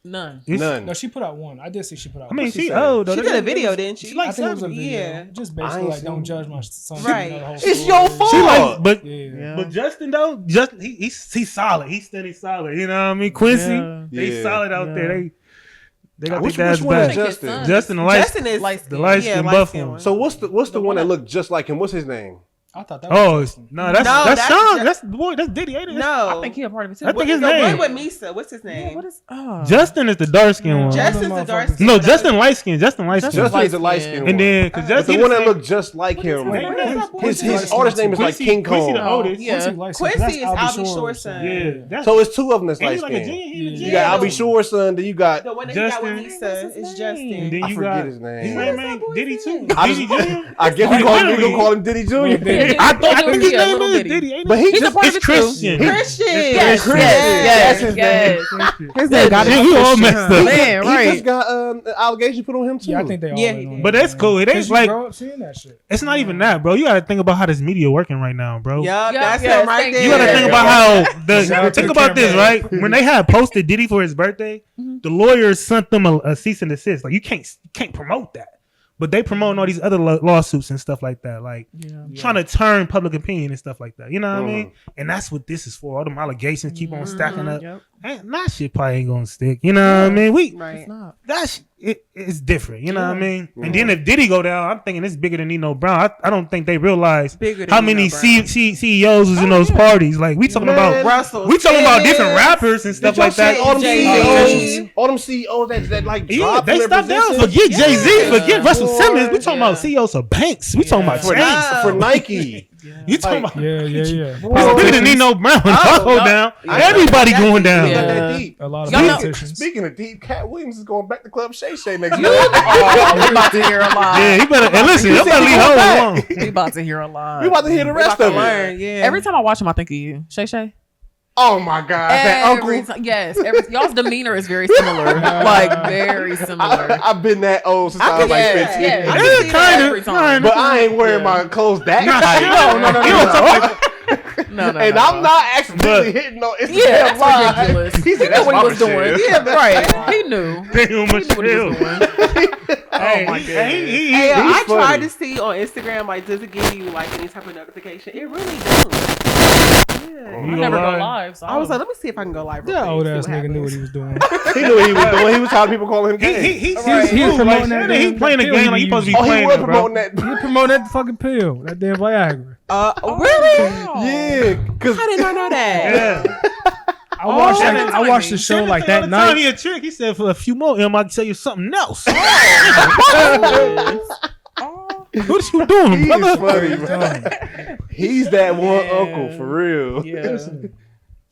None. it's- None. No, she put out one. I did see she put out I mean, one. she she said? old though. She did a video, didn't she? She like I think it was a video. Yeah. Just I basically ain't like, don't seen- judge my son. Right. You know, the whole It's story. your fault. She like, but Yeah. but Justin though, Justin he's solid. He's steady solid. You know what I mean? Quincy, Yeah. they Yeah. solid out there. They got Which their dad's one is back. Justin? Justin the light. Justin is light skin. The light skin light buff skin one. one. So what's the one that one looked just like him? What's his name? I thought that was Oh Justin. no, that's No, that's that's Sean. Ju- That's the boy. That's Diddy, ain't it? No. I think he a part of it too. I think his the name. one with Misa. What's his Yeah, name? what is? Justin is the dark skin one. Justin's the dark skin. No, Justin light skin. Justin light skin. Justin is a light skin. skin And one. then because But Justin the one that looked just like him. What is that boy His name? artist name is like Quincy- King Quincy the Kong. oldest. Yeah. Quincy is Albie Shore's son. Yeah, that's So it's two of them that's and light he's like a skin. junior. He Yeah. was You junior. got Albie Shore's son. Then you got The one that he got with Justin. Misa What's his is name? And Justin. then I you forget got his name. His What name is that ain't boy's Diddy name? too. I Diddy just- Jr. I guess we gonna call him Diddy Jr. Diddy. I think his Yeah, name little is Diddy. Diddy. Ain't But it? he He's a just part It's of it too. Christian. Christian. Yes, Chris. yes, That's his yes. His name got Yeah, it. he all messed up. Man, He right. just got an allegation put on him too. Yeah, I think they all. Yeah, in he on did. it, But that's man. cool. It ain't 'Cause you like grow up seeing that shit. it's not even that, bro. You got to think about how this media working right now, bro. Yup, Yeah, that's yeah, him right thank there. You gotta Yeah. think about how Shout the out to think the about this, camera. right? When they had posted Diddy for his birthday, the lawyers sent them a cease and desist. Like you can't promote that. But they promoting all these other lawsuits and stuff like that, like trying to turn public opinion and stuff like that. You know what I mean? And that's what this is for. All them allegations keep on stacking up. Yep. that shit probably ain't gonna stick. You know what I mean? Right. It's not. It's different. You know what I mean? And then if Diddy go down, I'm thinking it's bigger than Nino Brown. I don't think they realize Bigger than how Nino many Brown. CEOs was in those parties. Like we talking about, Russell we talking about Simmons. different rappers and stuff like that. All them Jay-Z. CEOs, all them CEOs that like Yeah, dropped they their stopped down. positions. Forget Jay-Z. Forget Russell Boy, Simmons. We talking yeah. about CEOs of banks. We talking about for, Chase. for Nike. You talking Like, about Yeah. it's bigger than Nino Brown. If I go down, everybody going down. You got Yeah. that deep. A lot of Y'all know- politicians. Speaking of deep, Cat Williams is going back to Club Shay Shay next week. Oh, we about to hear a lot. Yeah, he better. And listen, you better leave her alone. We about to hear a lot. We about to hear the rest of it. Learn, yeah. Every time I watch him, I think of you, Shay Shay. Oh my God, that Every uncle. time, yes. Y'all's demeanor is very similar, like very similar. I've been that old since I was like Yes, 15. yes. I I can can see see that that kinda, every time. But I ain't wearing Yeah. my clothes that Nah, tight. you don't talk like No, And I'm not accidentally hitting on Instagram Yeah, that's Live. ridiculous. He said, He that's knew what my he was doing. shit. Yeah, right. He knew. Damn, He knew what he was doing. Oh my goodness. Hey, I He's funny. tried to see on Instagram, like, does it give you like any type of notification? It really does. Yeah. I You never go go live? live. So I was like, let me see if I can go live. real That quick, old see ass what nigga knew what happens. he was doing. He knew what he was doing. He was tired of people calling him gay. He was promoting that He damn playing a pill game he like he supposed to be Oh, he playing was it, bro. promoting that. He promoted that fucking pill, that damn Viagra. Really? Yeah, because I did not know that. Yeah. I watched that that. is I watched the timing. show like All that the time night. he a trick. He said for a few more M, I can tell you something else. What you doing, he is brother? funny, man. He's that one uncle for real. Yeah.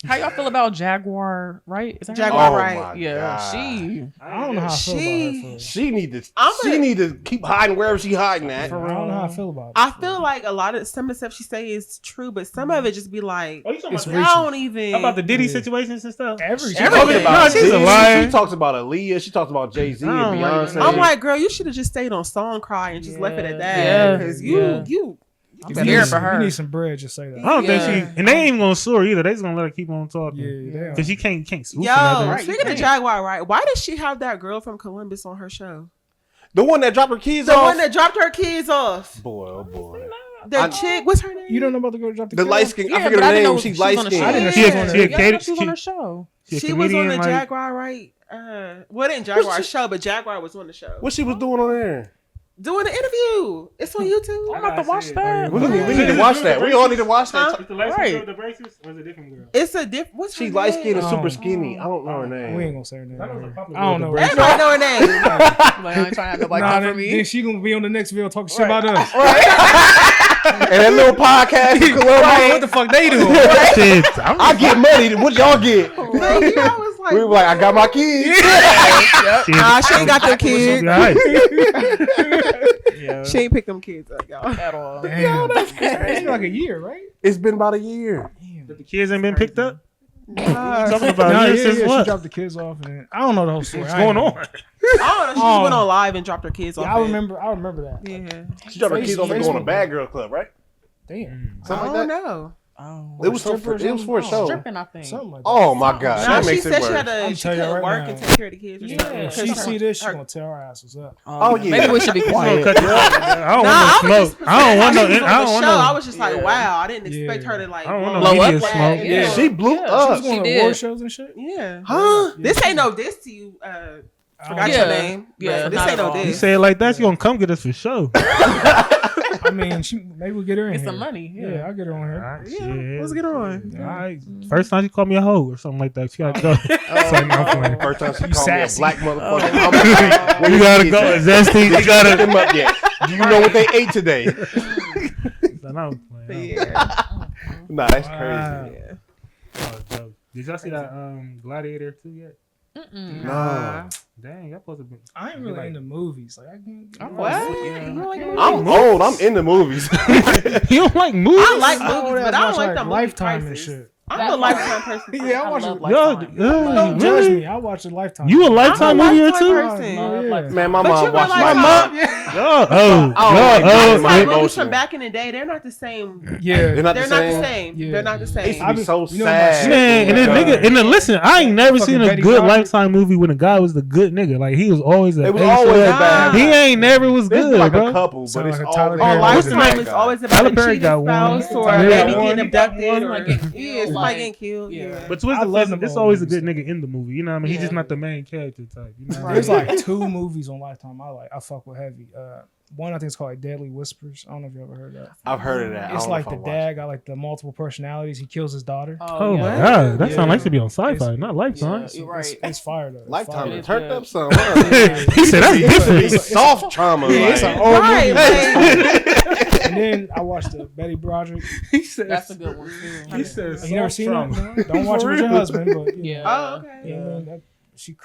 How y'all feel about Jaguar? Right? Is that her Jaguar, Oh name? right. my Yeah, God. she. I don't know how I feel She- about her. She need to. I'm she a- need to keep hiding wherever she hiding at. I don't know how I feel about it. I feel like a lot of some of the stuff she say is true, but some of it just be like, Oh, you talking It's about, reaching. I don't even. about the Diddy Yeah. situations and stuff? Everything. Everything. No, she's a Diddy, liar. She talks about Aaliyah. She talks about Jay-Z and I don't like Beyonce. that. I'm like, girl, you should have just stayed on Song Cry and just left it at that. Yeah. Because Yeah. you I'm If you here need- for her. You need some bread, just say that. I don't think Yeah. she, and they ain't even gonna sue her either. They just gonna let her keep on talking. Yeah, Cause you can't sue for Yo, nothing. Right, speaking you of can't. Jaguar, right? Why does she have that girl from Columbus on her show? the one that dropped her kids The off. one that dropped her kids off. Boy, oh boy. The I- chick, what's her name? You don't know about the girl who dropped the The kid light off? skin. Yeah, I forget but her didn't know name. she She's was on light the skinned. show. I didn't know She she a- was on she a there. Yeah, I cater- thought she was on her show. She was on the like, Jaguar, right? Well, didn't Jaguar show, but Jaguar was on the show. What she was doing on there? Doing an interview. It's on YouTube. I'm about to watch that. We need to watch that. We all need to watch that. Huh? Is the light Right. skin with the braces or is it a different girl? It's a different. What's her She's light skinned and name? super Oh. skinny. I don't know her name. We ain't gonna say her name. That was a popular I don't girl know. with her the Everybody know her name. Like, I ain't trying to have nobody Nah, come then, for me. then she gonna be on the next video talking shit about us. And that little podcast in Columbus. What the fuck they doing? Shit, I get money. What y'all get? Like, yeah, I was like, We were like, I got my kids. nah, she ain't got them kids. Yeah. She ain't picked them kids up, y'all. At all. Damn. It's been like a year, right? It's been about a year. The kids ain't been picked up. Nah, Talking about Nah, years since she what? dropped the kids off, and I don't know the whole story. What's I ain't going know. on? I don't know. She just went on live and dropped her kids off. Yeah, I it. remember that. Yeah. She dropped her kids off and Facebook. going to Bad Girl Club, right? Damn. I Something don't like that. know. Oh. It was for a show. Stripping, I think. Something like that. Oh my God, Nah, that she makes said it she worse. had to. I'm She telling you couldn't right work now. and take care of the kids. or Yeah. something. If Cause she her- see this, she her- gonna tear our asses up. Oh, yeah. Maybe we should be She's gonna quiet. cut you off. I don't Nah, want I was no just smoke. I don't want no. saying, I don't show. want I no. was just like, Yeah. wow. I didn't expect Yeah. her to like I don't want no blow media up. smoke. Yeah. She blew Yeah, up. She's going She to award did. shows and shit. Yeah. Huh? This ain't no diss to you. Forgot Yeah. your name. Yeah, But this not ain't at no all. You diss. say it like that, she gonna come get us for sure. I mean, maybe we'll get her in Get here. some money. Yeah, Yeah. I'll get her on here. Alright, Yeah, shit. let's get her on. Alright. First time she called me a hoe or something like that. She gotta go. Sorry, no, I'm playing. First time she called me a sassy. black motherfucker. I'm like, where You your gotta kids go. at? Zesty. Did You you gotta. pick them up yet? Do you know what they ate today? No, I'm playing. Yeah. Nah, that's Wow. crazy. Yeah. Oh, dope. Did y'all see that Gladiator 2 yet? Mm-mm. Nah. Dang, y'all supposed to be. I ain't really into movies. Like I can't. What? Yeah. You don't like movies? I'm old. I'm in the movies. You don't like movies? I like I movies, but I don't like the movie Lifetime and prices. shit. I'm a Lifetime person. Yeah, I watch love it. Lifetime. Yo, Don't judge really? me. I watch a Lifetime. You a I'm Lifetime a movie or Lifetime two? person. Oh, yeah. Lifetime. Man, my But you mom were watched like, my mom, Lifetime my movies emotion. from back in the day, they're not the same. Yeah. They're not They're the not same. the same. Yeah. They're not the They used same. to be so You know, my sad. shit- Man, and then nigga, and then listen, I ain't never Fucking seen a Betty good Broderick. Lifetime movie when a guy was the good nigga. Like he was always a. They was ace always of- a bad. He ain't never was There's good, been like bro. a couple, but Sound it's like a all Tyler Oh, Perry. Lifetime is always about Tyler a Perry cheated got one. spouse or Yeah. a baby One. getting abducted One, or like, getting yeah, killed, somebody like- getting killed. yeah. Yeah. But twist I the love fact, them it's old always a movies, good nigga in the movie. You know what I mean? He's just not the main character type. You know what I There's mean? like 2 movies on Lifetime I fuck with heavy. One I think is called like Deadly Whispers. I don't know if you ever heard that. I've heard of that. I It's don't know like if I the watched dad it. got like the multiple personalities. He kills his daughter. Oh my yeah. god, that Yeah. sounds like to be on sci-fi, It's- not Lifetime. Yeah, you're right. It's fire though. It's Lifetime fire. is turned Yeah. up some. Huh? He said that's different. It's soft trauma. Yeah, it's like. an old Right, movie. And then I watched the Betty Broderick. He said That's a good one too. He said You never soft seen trauma. that? Don't watch it with your husband. But you Yeah. know, Oh, okay. yeah, man, that, she's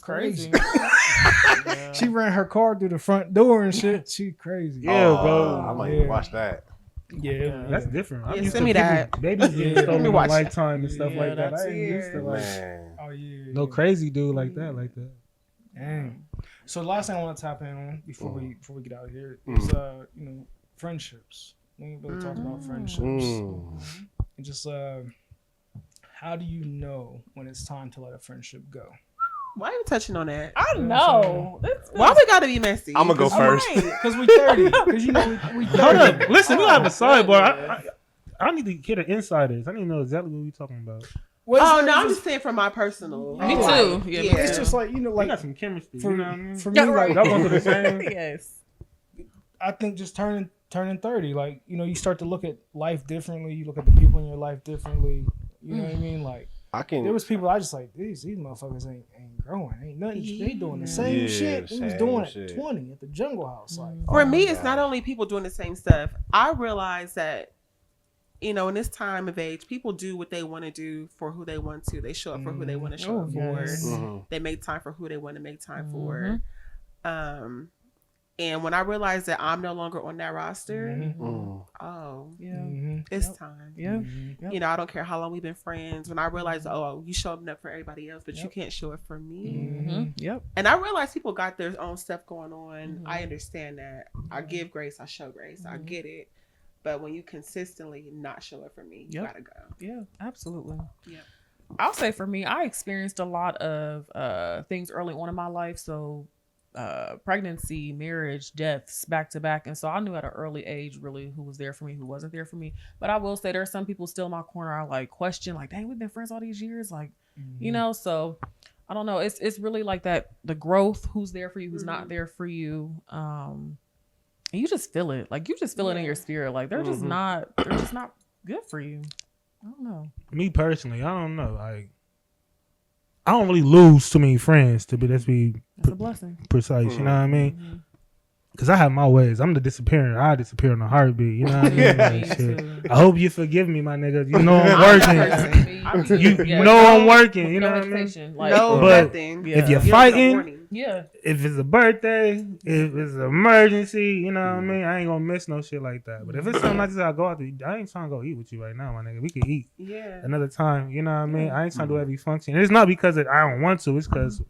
crazy. Yeah. She ran her car through the front door and shit. She crazy. Yeah, Oh, bro. I might Yeah. watch that. Yeah, That's different. I'm Yeah, used send to me people- that. babies being Yeah. stolen Let me on watch that. Lifetime and stuff Yeah, like that. that's I ain't used to like Man. Oh yeah. no crazy dude like that. Dang. So the last thing I want to tap in on before we get out of here Mm. is friendships. We ain't really talked about friendships. Mm. And just how do you know when it's time to let a friendship go? Why are you touching on that? I know. Why we gotta be messy? I'm gonna go first. Because we 30. Because you know we 30. Hold up, listen, we have a sidebar. I need to hear the insiders. I need to know exactly what we're talking about. Well, Oh it's no, not I'm just- just saying from my personal. Me like, too. Yeah, me It's too. just like We like got some chemistry. for, You know what I mean? for me, Yeah, like right. Y'all going through the same? Yes. I think just turning 30, like you start to look at life differently. You look at the people in your life differently. You know what I mean? Like I can. there was people I just like these motherfuckers ain't growing, ain't nothing. They doing the same Yeah, shit we was same doing shit. at 20 at the Jungle House. Like For Oh me, my it's not gosh. only people doing the same stuff. I realize that, in this time of age, people do what they want to do for who they want to. They show up for who they want to show Oh, up for. yes. Mhm. They make time for who they want to make time for. And when I realized that I'm no longer on that roster, Mm. oh, Yeah. it's time. Yeah. I don't care how long we've been friends. When I realized, oh, you showing up for everybody else, but you can't show up for me. Yep. And I realize people got their own stuff going on. I understand that. I give grace, I show grace. I get it. But when you consistently not show up for me, you Yep. gotta go. Yeah, absolutely. Yeah. I'll say for me, I experienced a lot of things early on in my life. So pregnancy, marriage, deaths back to back. And so I knew at an early age really who was there for me, who wasn't there for me. But I will say there are some people still in my corner I like question, like, dang, we've been friends all these years. Like, so I don't know. It's really like that, the growth, who's there for you, who's not there for you. And you just feel it. Like you just feel it in your spirit. Like they're just not good for you. I don't know. Me personally, I don't know. Like, I don't really lose too many friends to be. Let's be That's a blessing. precise. You know what I mean? Because I have my ways. I'm the disappearing. I disappear in a heartbeat. You know what I mean? Like, Me shit. too. I hope you forgive me, my nigga. You know I'm working. You Yeah. know I'm working. You know what I mean? hesitation. Like, No, But nothing. Yeah. If you're You don't get a fighting, warning. yeah. if it's a birthday, if it's an emergency, you know what I mean? I ain't gonna miss no shit like that. But if it's something like this, I'll go out to eat. I ain't trying to go eat with you right now, my nigga. We can eat Yeah. another time. You know what I mean? I ain't trying to do every function. And it's not because I don't want to. It's because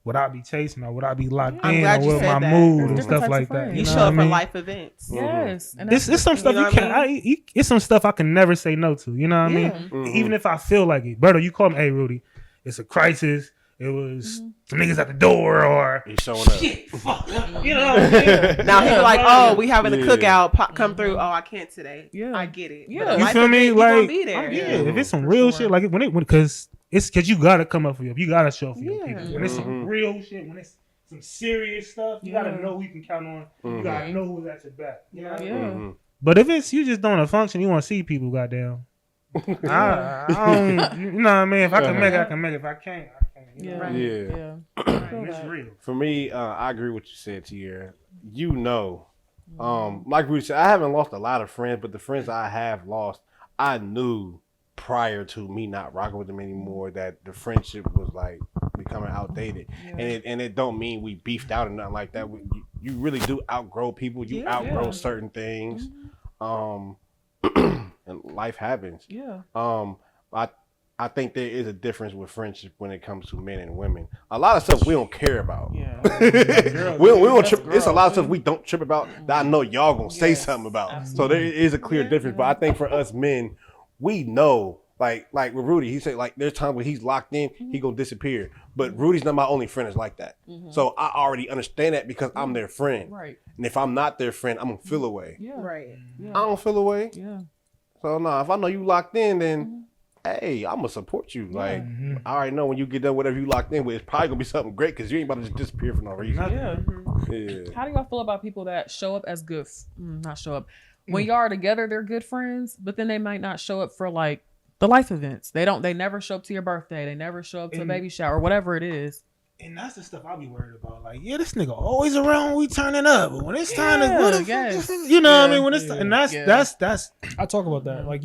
would I be chasing or would I be locked I'm in glad or you with said my that. mood There's and different stuff types like of that? friends. You You know show what I up for mean? life events. Yes. And It's some stuff know you what I can't. It's some stuff I can never say no to. You know what I mean? Mhm. Even if I feel like it, Berto, you call me, hey Rudy, it's a crisis. It was some niggas at the door, or He's showing up. you know what I mean? Now he be like, oh, we having a Yeah. cookout. Come through. Oh, I can't today. Yeah. I get it. Yeah. But a You life feel me? event, you gonna Like, be there. yeah, Yeah. if it's some For real sure. shit, like because you gotta come up for you. You gotta show up for your Yeah. people. When it's some Mhm. real shit, when it's some serious stuff, you gotta Yeah. know who you can count on. Mhm. You gotta know who's at your back. You know? Yeah. Mhm. But if it's you just doing a function, you want to see people, goddamn. I don't, you know what I mean? If I can make it, I can make it. If I can't, I can't. You know? Yeah. Yeah. Yeah. Like, it's real. For me, I agree with what you said, Tierra. Like Rudy said, I haven't lost a lot of friends, but the friends I have lost, I knew prior to me not rocking with them anymore that the friendship was like becoming outdated. And it don't mean we beefed out or nothing like that. You really do outgrow people. You Yeah. outgrow Yeah. certain things. And life happens. Yeah. I think there is a difference with friendship when it comes to men and women. A lot of stuff we don't care about. Yeah. Girls, we don't That's trip. It's a lot of girl. stuff we don't trip about that I know y'all gonna say Yes, something about. absolutely. So there is a clear difference. But I think for us men, we know. Like with Rudy, he said like there's times when he's locked in, he gonna disappear. But Rudy's not my only friend that's like that. So I already understand that because I'm their friend. Right. And if I'm not their friend, I'm gonna feel away. Yeah. Right. Yeah. I don't feel away. Yeah. So no, if I know you locked in, then hey, I'm gonna support you. Like I already know when you get done whatever you locked in with, it's probably gonna be something great because you ain't about to just disappear for no reason. Yeah. Yeah. How do y'all feel about people that show up as good? Not show up. When y'all are together, they're good friends, but then they might not show up for like the life events. They never show up to your birthday. They never show up to a baby shower, whatever it is. And that's the stuff I be worried about. Like, yeah, this nigga always around when we turning up, but when it's time to, what the fuck yes. this is- you know what I Yeah, mean? When it's yeah, and that's yeah. that's I talk about that. Like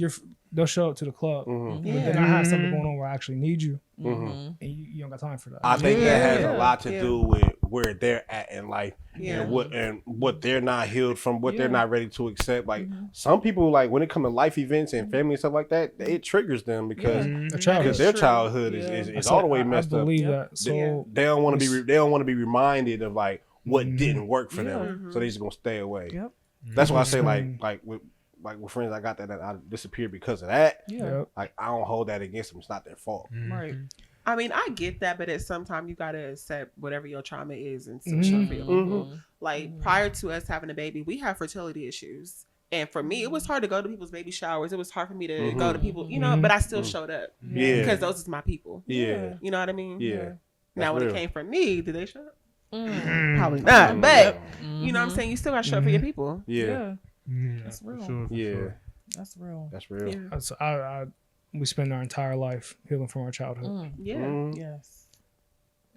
they'll show up to the club, Mhm. but then I have something going on where I actually need you, Mhm. and you don't got time for that. I think that Yeah. has a lot to Yeah. do with where they're at in life Yeah. and what they're not healed from, what they're Yeah. not ready to accept. Like some people, like when it comes to life events and family and stuff like that, it triggers them because A childhood. because their True. childhood Yeah. is all the way messed I up. believe Yep. that. So They don't want to be they don't want to be reminded of like what Mhm. didn't work for Yeah. them, so they just gonna stay away. Yep. That's why I say Mhm. like with friends I got that I disappeared because of that. Yeah. yep. Like I don't hold that against them. It's not their fault. Right. I mean, I get that, but at some time you gotta accept whatever your trauma is and switch your Mhm. feelings. Mhm. Like prior to us having a baby, we had fertility issues. And for me, it was hard to go to people's baby showers. It was hard for me to go to people, you know, Mhm. but I still showed up Yeah. because those is my people. Yeah. You know what I mean? Yeah. Now, when real. it came from me, did they show up? Mm. Probably not. But Mhm. you know what I'm saying? You still got to show up for your people. Yeah. Yeah. Yeah, That's for real. sure, for Yeah. sure. That's real. That's real. Yeah. So we spend our entire life healing from our childhood. Mm. Yeah. Mhm. Yes.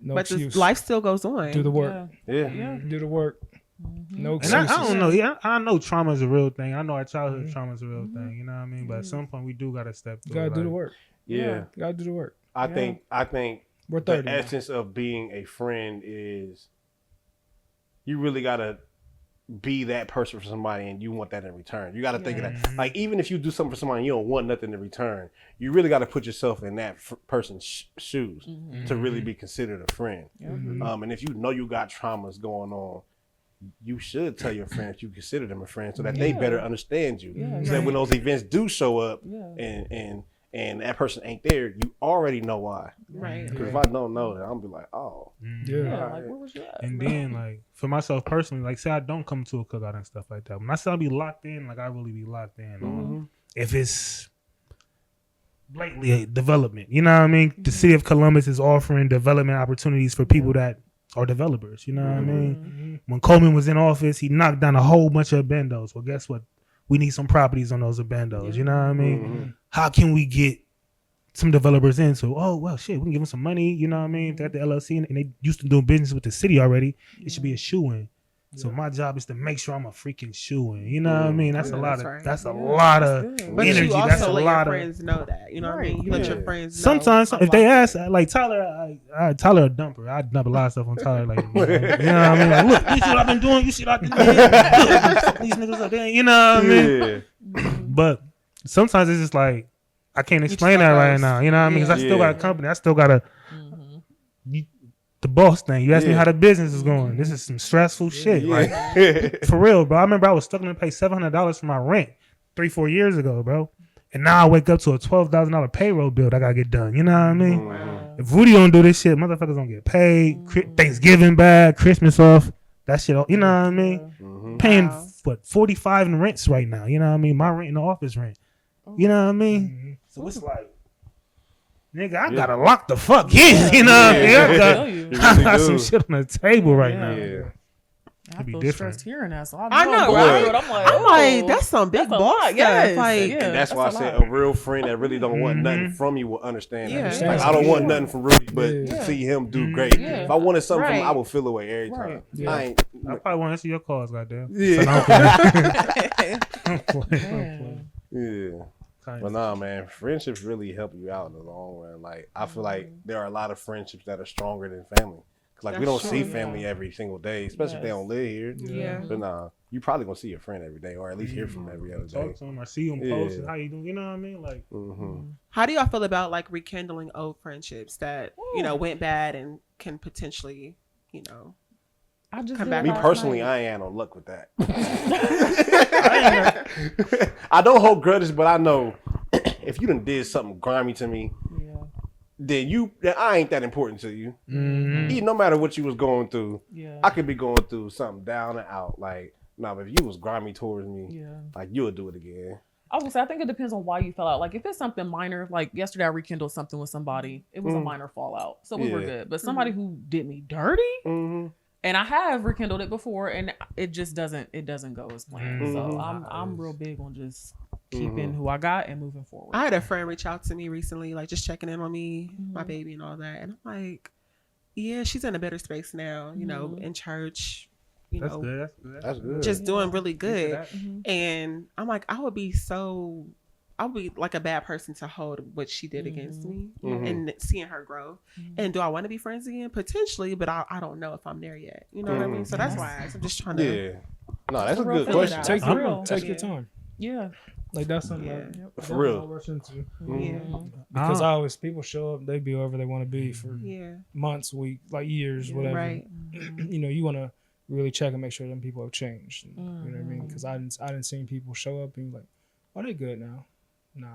No But excuse. life still goes on. Do the work. Yeah. Yeah. Do the work. Mhm. No And excuses. I don't know. Yeah, I know trauma is a real thing. I know our childhood Mhm. trauma is a real thing. You know what I mean? But at some point, we do gotta step You through. gotta it, do the like, work. Yeah. You gotta do the work. I Yeah. think We're the 30. now. essence of being a friend is you really gotta be that person for somebody and you want that in return. You gotta think of that. Like even if you do something for somebody and you don't want nothing in return, you really gotta put yourself in that person's shoes to really be considered a friend. And if you know you got traumas going on, you should tell your friends you consider them a friend so that they better understand you. Yeah, So that when those events do show up Yeah. and that person ain't there, you already know why. Right. Because if I don't know that, I'm be like, oh, Yeah. Yeah. Like, where was you at? And then, like, for myself personally, like, say I don't come to a cookout and stuff like that. When I say I'll be locked in, like, I really be locked in. on if it's blatantly a development, you know what I mean? The city of Columbus is offering development opportunities for people that are developers, you know what I mean? When Coleman was in office, he knocked down a whole bunch of bendos. Well, guess what? We need some properties on those bendos, you know what I mean? How can we get some developers in? So, oh, well, shit, we can give them some money, you know what I mean? If they're at the LLC and they used to do business with the city already, it should be a shoe-in. So my job is to make sure I'm a freaking shoe-in. You know what I mean? That's a lot that's of right. that's a lot of good. But energy. you That's also a let your lot of. friends know that. You know what I mean? You let your friends know. Sometimes I'm if they locked ask, in. like Tyler, Tyler a dumper. I dump a lot of stuff on Tyler. Like, you know what I mean? Like, look, you see what I've been doing? You see what I've been doing? Fuck these niggas up there. You know what I mean? yeah. But sometimes it's just like I can't just explain let that right those- now. You know what I mean? Because I still got a Yeah. company. I still got a the boss thing. You asked me Yeah. how the business is going. This is some stressful shit. Like Yeah. for real, bro. I remember I was struggling to pay $700 for my rent 3-4 years ago, bro. And now I wake up to a $12,000 payroll bill that I gotta get done. You know what I mean? If Rudy don't do this shit, motherfuckers don't get paid. Thanksgiving back, Christmas off. That shit, you know what I mean? Paying Wow. what 45 in rents right now. You know what I mean? My rent and the office rent. You know what I mean? So it's like, nigga, I gotta lock the fuck in. You know what I mean? I got, You. You I really got do. some shit on the table right now. Yeah. I be feel different. stressed hearing that. So I know, right? right? I'm like, I'm like, oh, that's some big that's a boss lot. stuff. Yes. Like, Yeah. And that's why I That's a said lot. a real friend that really don't want nothing from you will understand Yeah. that. Yeah. Like, I don't want Yeah. nothing from Rudy, but Yeah. to see him do great. Yeah. If I wanted something from him, Right. I would feel away every time. Right. Yeah. I ain't. I probably want to answer your calls, goddamn. Yeah. Man. Yeah. But nah, man, friendships really help you out in the long run. Like, I feel like there are a lot of friendships that are stronger than family. 'Cause, like, we don't That's see true, family every single day, especially if they Yes. don't live here. Yeah. But nah, you probably gonna see your friend every day, or at least hear from them every other day. Talk to him or see him Yeah. post. How you doing? You know what I mean? Like, How do y'all feel about like rekindling old friendships that you know went bad and can potentially, you know, I just Come did back. Me last personally, night. I ain't had no luck with that. I don't hold grudges, but I know if you done did something grimy to me, Yeah. then I ain't that important to you. Mhm. Even no matter what you was going through, Yeah. I could be going through something down and out. Like, but if you was grimy towards me, Yeah. like you'll do it again. I would say I think it depends on why you fell out. Like if it's something minor, like yesterday I rekindled something with somebody, it was a minor fallout, so we were Yeah. good. But somebody who did me dirty, Mm-hmm. and I have rekindled it before, and it just doesn't go as planned. So Mhm. I'm real big on just keeping who I got and moving forward. I had a friend reach out to me recently, like just checking in on me, my Mhm. baby, and all that. And I'm like, yeah, she's in a better space now, you know, Mhm. in church, you That's know, good. That's good. That's good. just doing really good. Mhm. And I'm like, I would be like a bad person to hold what she did against me Mhm. and seeing her grow. Mhm. And do I want to be friends again? Potentially, but I don't know if I'm there yet. You know what I mean? So that's why I'm just trying to. Yeah. No, that's a real good feeling question. out. Take That's your real. take your Yeah. time. Yeah. Like that's something Yeah. that Yep. For definitely real. don't rush into. Yeah. Because I always people show up, they be wherever they want to be for Yeah. months, week, like years, whatever. Right. You know, you want to really check and make sure them people have changed. You know what I mean? Because I didn't see people show up and be like, "Oh, they good now." Nah.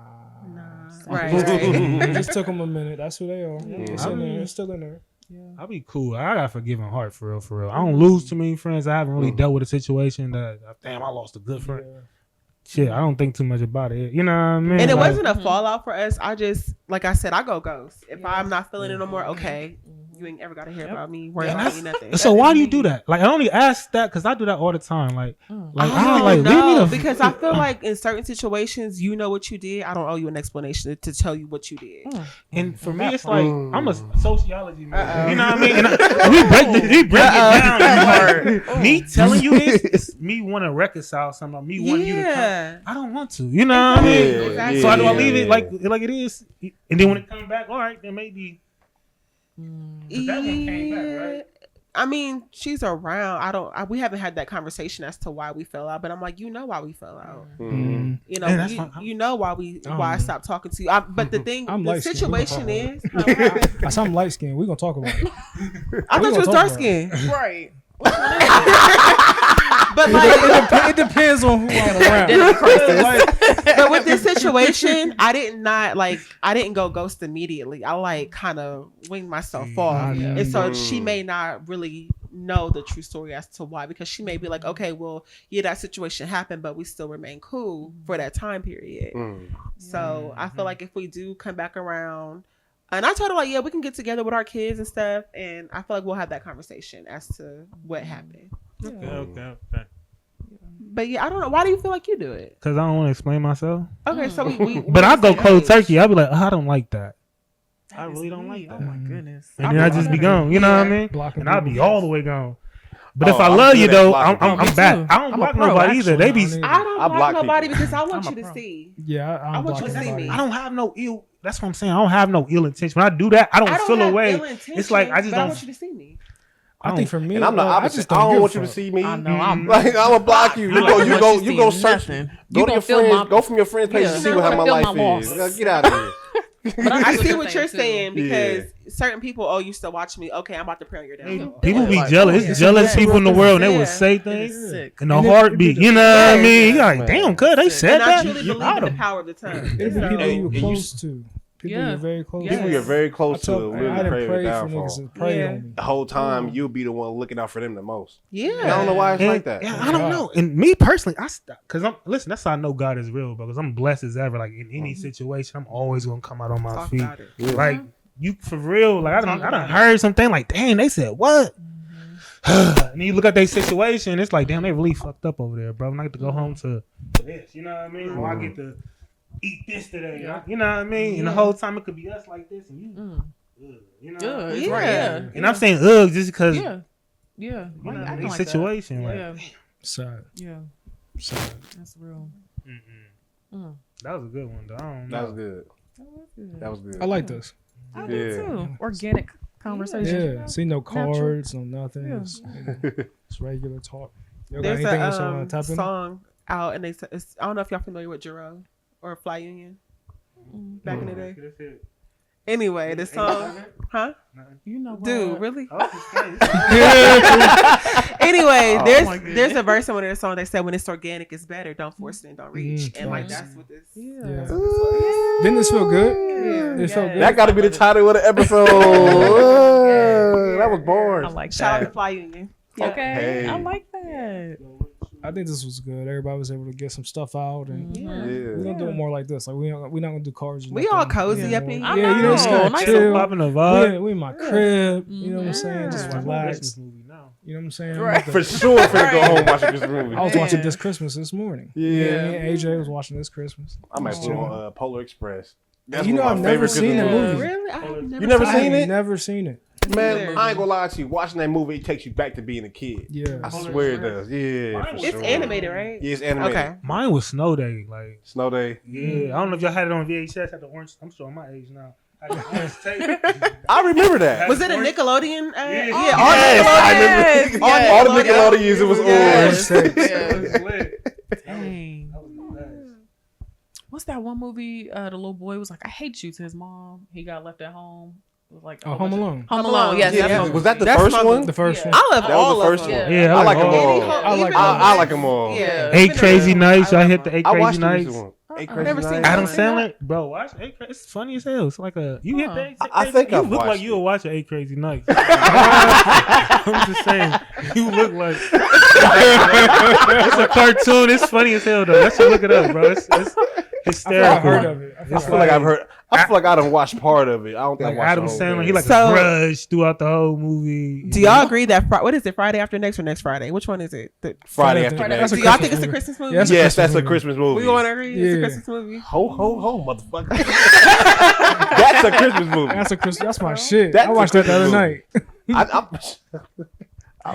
Right. It Right. just took them a minute. That's who they are. Yeah. It's in there. It's still in there. Yeah. I'll be cool. I got a forgiving heart for real, for real. I don't lose too many friends. I haven't really dealt with a situation that damn I lost a good friend. Yeah. Shit, I don't think too much about it. You know what I mean? And it Like, wasn't a fallout for us. I just, like I said, I go ghost. If I'm not feeling it no more, okay, you ain't ever got to hear about me, worry Yeah, about that's- me, nothing. So why do you do that? Like I only ask that because I do that all the time. Like I don't leave me know, the because I feel like in certain situations, you know what you did. I don't owe you an explanation to tell you what you did. And for me, it's like I'm a sociology man. Uh-oh. You know what I mean? And we break it down. Me telling you this is me want to reconcile something. Me wanting you to come. Yeah. I don't want to. You know what I mean? Yeah, Exactly. So how do I yeah, leave it yeah. like it is? And then when it comes back, all right, then maybe. 'Cause that one came back, right? I mean, she's around. We haven't had that conversation as to why we fell out, but I'm like, you know why we fell out. Mhm. You know, Man, that's fine. you know why I stopped talking to you. But the thing, I'm the light-skinned. situation is, I saw I'm light skinned. We're gonna talk about it. I thought you was talk dark about skinned. Right. But like, It depends on who I'm around. Like, but with this situation, I didn't go ghost immediately. I like kind of winged myself off, Yeah. and so she may not really know the true story as to why, because she may be like, okay, well, yeah, that situation happened, but we still remain cool for that time period. Mm. So I feel like if we do come back around, and I told her like, yeah, we can get together with our kids and stuff, and I feel like we'll have that conversation as to what happened. Okay. But yeah, I don't know. Why do you feel like you do it? Because I don't want to explain myself. Okay, so we But I go same cold age. turkey. I'll be like, I don't like that. I really don't like Oh that. my goodness. And then I just be gone. You know what I mean? Blocking And I'll be people. all the way gone. But if Oh, I I'm love good you at though, blocking I'm people. back. Me too. I don't I'm block a pro, nobody either. They be. actually. I don't I block block nobody people. because I want I'm you a to pro. see. Yeah, I I'm want you blocking to see everybody. me. I don't have no ill. That's what I'm saying. I don't have no ill intention. When I do that, I don't feel have away. ill It's like I intentions, just but I don't. want you to see me. I think for me, And I'm the I opposite. just I don't don't give want a you to fuck. see me. I know. I'm Like I'm gonna block you. I don't want you You go seeing search. nothing. Go You to gonna your feel friends. my- Go from your friends' page Yeah. to see You what how gonna my feel life my is. loss. Get out of here. But I see you're what you're too. saying because certain people, oh, you still watch me. Okay, I'm about to pray on your downfall. People be Like, jealous. yeah. Jealous people in the world, and they Yeah. will say It things is sick. in a And it- heartbeat. it- You know what I mean? Yeah. You're like, damn, cuz they said And I that. truly You believe in got the 'em. power of the tongue. It'll be So- people And you were you- close to. People Yeah. you're very close Yes. People to. you're very I close to tell, really I done crave prayed your for niggas downfall. that prayed Yeah. on me. The whole time you'll be the one looking out for them the most. Yeah. I don't know why it's And- like that. Yeah, I don't know. And me personally, because I'm listen. That's how I know God is real, because I'm blessed as ever. Like in any situation, I'm always gonna come out on my Talk feet. about it. Like you for real. Like I done heard something like, damn, they said what? And you look at their situation, it's like, damn, they really fucked up over there, bro. And I get to go home to this. You know what I mean? Or I get to eat this today. Yeah. You know what I mean? And the whole time it could be us like this, and you, you know. Yeah, what I it's mean? right. Yeah. And I'm saying ugh just because Yeah. Yeah. you know I can the like that. situation. Like, Yeah. Sad. Yeah. Sad. That's real. mm-mm. That was a good one, though. I don't know. That was good. That was good. That was good. I like this. I do Yeah. too. Organic conversation. Yeah. See, no Natural. cards, no nothing. Yeah. It's regular talk. You got There's anything else you a want to tap in? song out, and I don't know if y'all familiar with Jero or Fly Union back in the day. Anyway, the song, huh? You know what? Dude, really? Oh, Anyway, Oh, my God. there's a verse in one of the songs that said when it's organic, it's better. Don't force it and don't reach. Mm, And like nice. that's what this. Yeah. Didn't this feel good? Yeah. It felt Yeah. good. That got to be the title of the episode. That was I boring. like Shout out to that. Fly Union. Yeah. Okay, Hey. I like that. I think this was good. Everybody was able to get some stuff out, and Yeah. we're gonna do it more like this. Like we're not gonna do cards. or We all nothing. cozy Yeah. up in I here. Yeah, you know, it's know. kinda Nice chill. Popping a We vibe. in my crib. You know what I'm saying? Just Yeah. relax. Christmas movie now. You know what I'm saying? Right. For sure, finna go home and watch this movie. I was Yeah. watching This Christmas this morning. Yeah. Me and AJ was watching This Christmas. I'm Just actually chilling. on Polar Express. That's You know, one of I've my never favorite seen that Christmas movie. Really? I've never You never seen seen it. it? I've never seen it. Man, I ain't gonna lie to you. Watching that movie, it takes you back to being a kid. Yeah. I swear it does. Yeah, for It's sure. animated, right? Yeah, it's animated. Okay. Mine was Snow Day. Like, Snow Day. yeah, I don't know if y'all had it on VHS. Had the orange. I'm showing my age now. Had the orange tape. I remember that. Was it a Nickelodeon? Yeah. Yeah, all Yes, I Nickelodeon. remember. Yes. All the Nickelodeons, it was Yes. orange. Yeah. It was lit. Dang. That was the best. What's that one movie? The little boy was like, "I hate you" to his mom. He got left at home. It was like a Oh, whole Home bunch of- Alone. Home Alone. Yes, Yeah, that's was that the That's first my- one? The first Yeah. one. I love That was all the first of one. them. Yeah, I like them Any all. ho- I like even them. I like them all. Yeah. Eight Even Crazy the- Nights. I Y'all love hit the them. Eight I Crazy watched the Nights. recent one. Eight Uh-uh. Crazy Never seen Nights. that. Adam Never seen Sandler, bro, watch Eight Crazy. It's funny as hell. It's like a you hit the. I think you I've look like watched you it. would watch Eight Crazy Nights. I'm just saying, you look like it's a cartoon. It's funny as hell though. Let's look it up, bro. It's I feel like I've hysterical. heard of it. I feel like I've heard. I feel like I done watched part of it. I don't think Like I watched Adam the whole Sandler, thing. he like So- a grudge throughout the whole movie. Do y'all agree that what is it? Friday after next or next Friday? Which one is it? Friday after Friday. next. That's a Do y'all Christmas think it's a movie. Christmas movie? Yeah, that's a Yes, that's a movie. Christmas movie. We going to agree? It's Yeah. a Christmas movie. Ho, motherfucker. That's a Christmas movie. That's a Christmas. That's my shit. That's I a watched that the other Christmas night.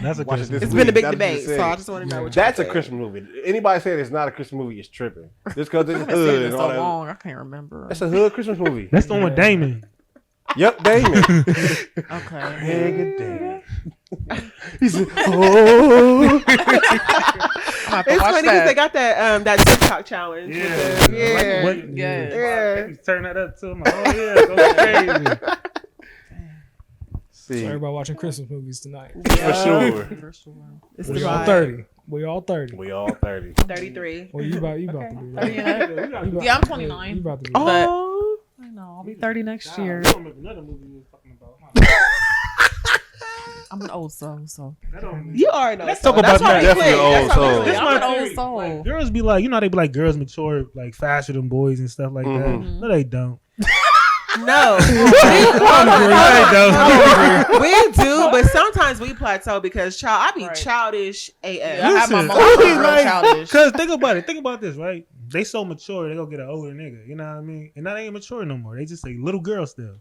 That's a watching Christmas this It's movie. been a big That's debate, just so saying. I just want to know what y'all That's a think. Christmas movie. Anybody saying it's not a Christmas movie is tripping. Just because it's I haven't seen hood it and so all that. long. I can't remember. That's a hood Christmas movie. That's the one with Damon. Yep, Damon. Okay. Nigga Damon. He said, oh. It's funny because they got that TikTok challenge. Yeah. Yeah. What? Yeah. Yeah. Turn that up to him. Oh yeah, go crazy. See, So everybody watching Christmas movies tonight. for sure. For sure. It's the We all vibe. 30. We all 30. We all 30. 33. Well, you about to be Okay. that. 30 and up. You about- Yeah, I'm 29. You about to be Oh, I know. I'll be 30 next year. Another movie we was talking about. I'm an old soul, so. you already know. Let's so talk that's about why that. we Definitely click. old That's why we soul. click. This I'm my an old theory. soul. Like, girls be like, you know, they be like girls mature like faster than boys and stuff like Mhm. that. No, they don't. No. We do, but sometimes we plateau because I be Right. childish AF. Yeah, I have my Listen, moments I be real like- childish. Cause think about it. Think about this, right? They so mature, they go get an older nigga. You know what I mean? And that ain't mature no more. They just a little girl still.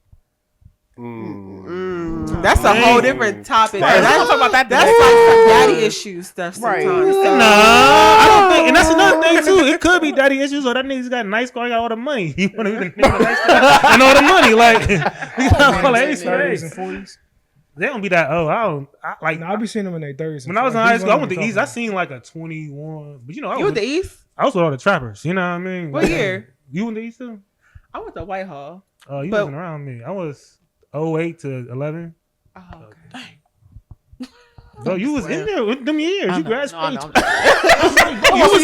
That's a whole different topic. That's- That's, We'll talk about that that's today. like some daddy issue stuff Right. sometimes. So- Nah, I don't think, and that's another thing too. It could be daddy issues, or that nigga's got a nice car, he got all the money. He want to be the nigga with a nice car and all the money. Like, you got all the age 30s and grades. 40s. They don't be that. Oh, I like. No, I be seeing them in their 30s. When I was in high school, I went to East. I seen like a 21, but you know, You went to East? I was with all the trappers. You know what I mean? What year? You went to East too? I went to Whitehall. You But- wasn't around me. I was 08 to 11. Oh, okay. Bro, you was in there with them years. You graduated. You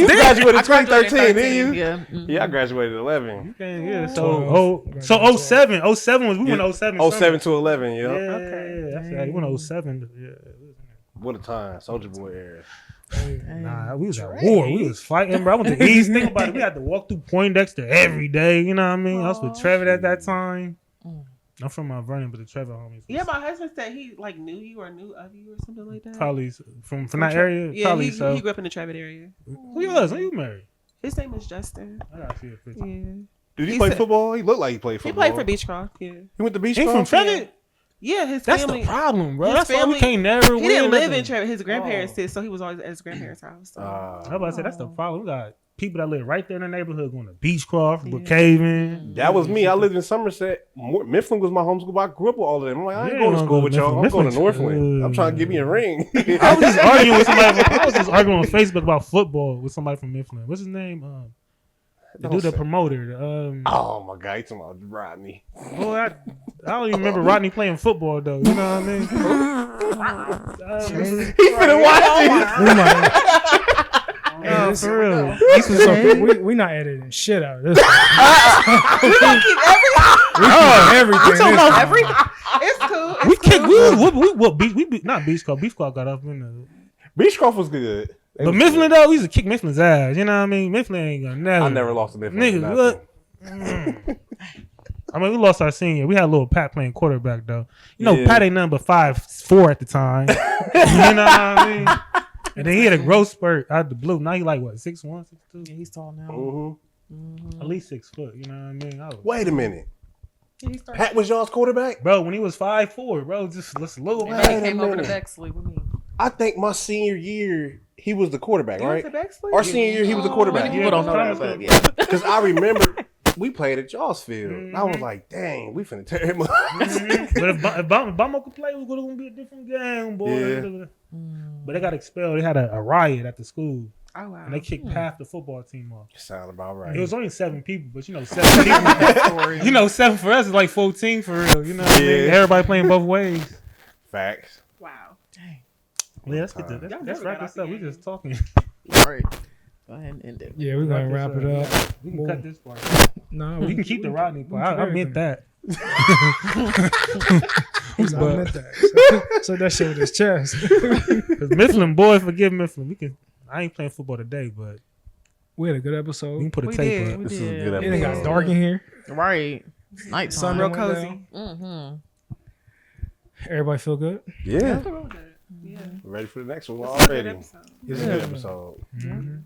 graduated 2013, didn't you? Yeah. Yeah, I graduated 11. You can't, yeah. 12. So 07. 07 was we Yeah. went 07. 07 to 11, Yeah, yeah. okay. That's right. We went 07. Yeah. What a time. Soldier Boy era. Nah, we was at war. We was fighting, bro. I went to East. Think about it. We had to walk through Poindexter every day. You know what I mean? I was with Trevor at that time. Mm. I'm from Mount Vernon, but the Trevor homies. Yeah, my husband said he like knew you or knew of you or something like that. Probably from that area. Yeah, Probably he so. grew up in the Trevitt area. Who you was? Who you married? His name is Justin. I gotta see a picture. Yeah. Did he He play said- football? He looked like he played He football. played for Beechcroft. Yeah. He went to Beach He from Trevor? Yeah, his That's family. the problem, bro. his That's why we family- can't never win. He didn't live in nothing. Trevor. His grandparents Oh. did, so he was always at his grandparents' house. So. I was about to say that's the problem. We got people that live right there in the neighborhood going to Beechcroft, Yeah. Brookhaven. That was me. I lived in Somerset. Mifflin was my homeschool, but I grew up with all of them. I'm like, I ain't Yeah, going to I'm school going with to y'all. I'm Mifflin. going to Northland. I'm trying to give me a ring. I was just arguing with somebody. I was just arguing on Facebook about football with somebody from Mifflin. What's his name? The dude, the promoter. Oh my God, you talking about Rodney? Boy, I don't even remember Rodney playing football though. You know what I mean? He finna watch it. We might. Oh, this- for real. This is so, we not editing shit out of this. We gonna keep Everything. talking this about time. every. It's cool. It's We kicked. cool. We not Beach Club. Beach Club got up in the. Beechcroft was good. They But was Mifflin good. though, we used to kick Miflin's ass. You know what I mean? Mifflin ain't gonna never. I never lost a Mifflin. Niggas, for look. nothing. I mean, we lost our senior. We had a little Pat playing quarterback though. You know, Yeah. Pat ain't nothing but 5'4" at the time. You know what I mean? And then he had a growth spurt out of the blue. Now he like what 6'1", 6'2"? Yeah, he's tall now. Mhm. At least 6 foot. You know what I mean? Wait a minute. Yeah, he started. Pat was y'all's quarterback? Bro, when he was 5'4", bro, just a little And man. then Wait he a came over to minute. Bexley with me. I think my senior year, he was the quarterback, You right? went to Bexley? Our senior year, he was the quarterback. Many people don't know that, Thomas- but yeah. Because I remember we played at y'all's field. And I was like, dang, we finna tear him up. But if Bama could play, it was gonna be a different game, boy. Yeah. But they got expelled. They had a riot at the school, Oh wow. and they kicked half the football team off. Sound about right. It was only 7 people, but 7 people. You know, 7 for us is like 14 for real. You know what I mean? Yeah. Everybody playing both ways. Facts. Wow. Yeah, let's get to Y'all let's never wrap got this off up. the We game. just talking. All right. Go ahead and end it. Yeah, we're gonna wrap it up. We can cut this part. Nah, We can keep the Rodney part. I meant that. I meant that. So that shit with his chest. Because Mifflin, boy, forgive Mifflin. I ain't playing football today, but We had a good we episode. can put a We tape did. up. We This is a did. good It ain't got episode. dark in here. Right. Nighttime. Sun Real went cozy. down. Mm-hmm. Everybody feel good. Yeah. Yeah. Ready for the next one This is a good already. episode. It's a good episode. When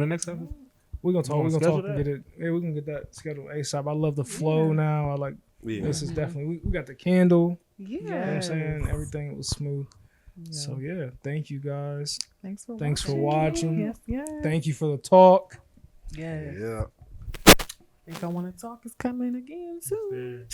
the next episode? We're gonna talk. wanna We're gonna schedule talk and that? get it. Yeah, we can get that scheduled ASAP. I love the flow now. I like Yeah. this is definitely we got the candle. Yeah. You know what I'm saying? Everything was smooth. So yeah, thank you guys. Thanks for watching. Yes, yes. Thank you for the talk. Yes. Yeah. Think I want to talk is coming again soon.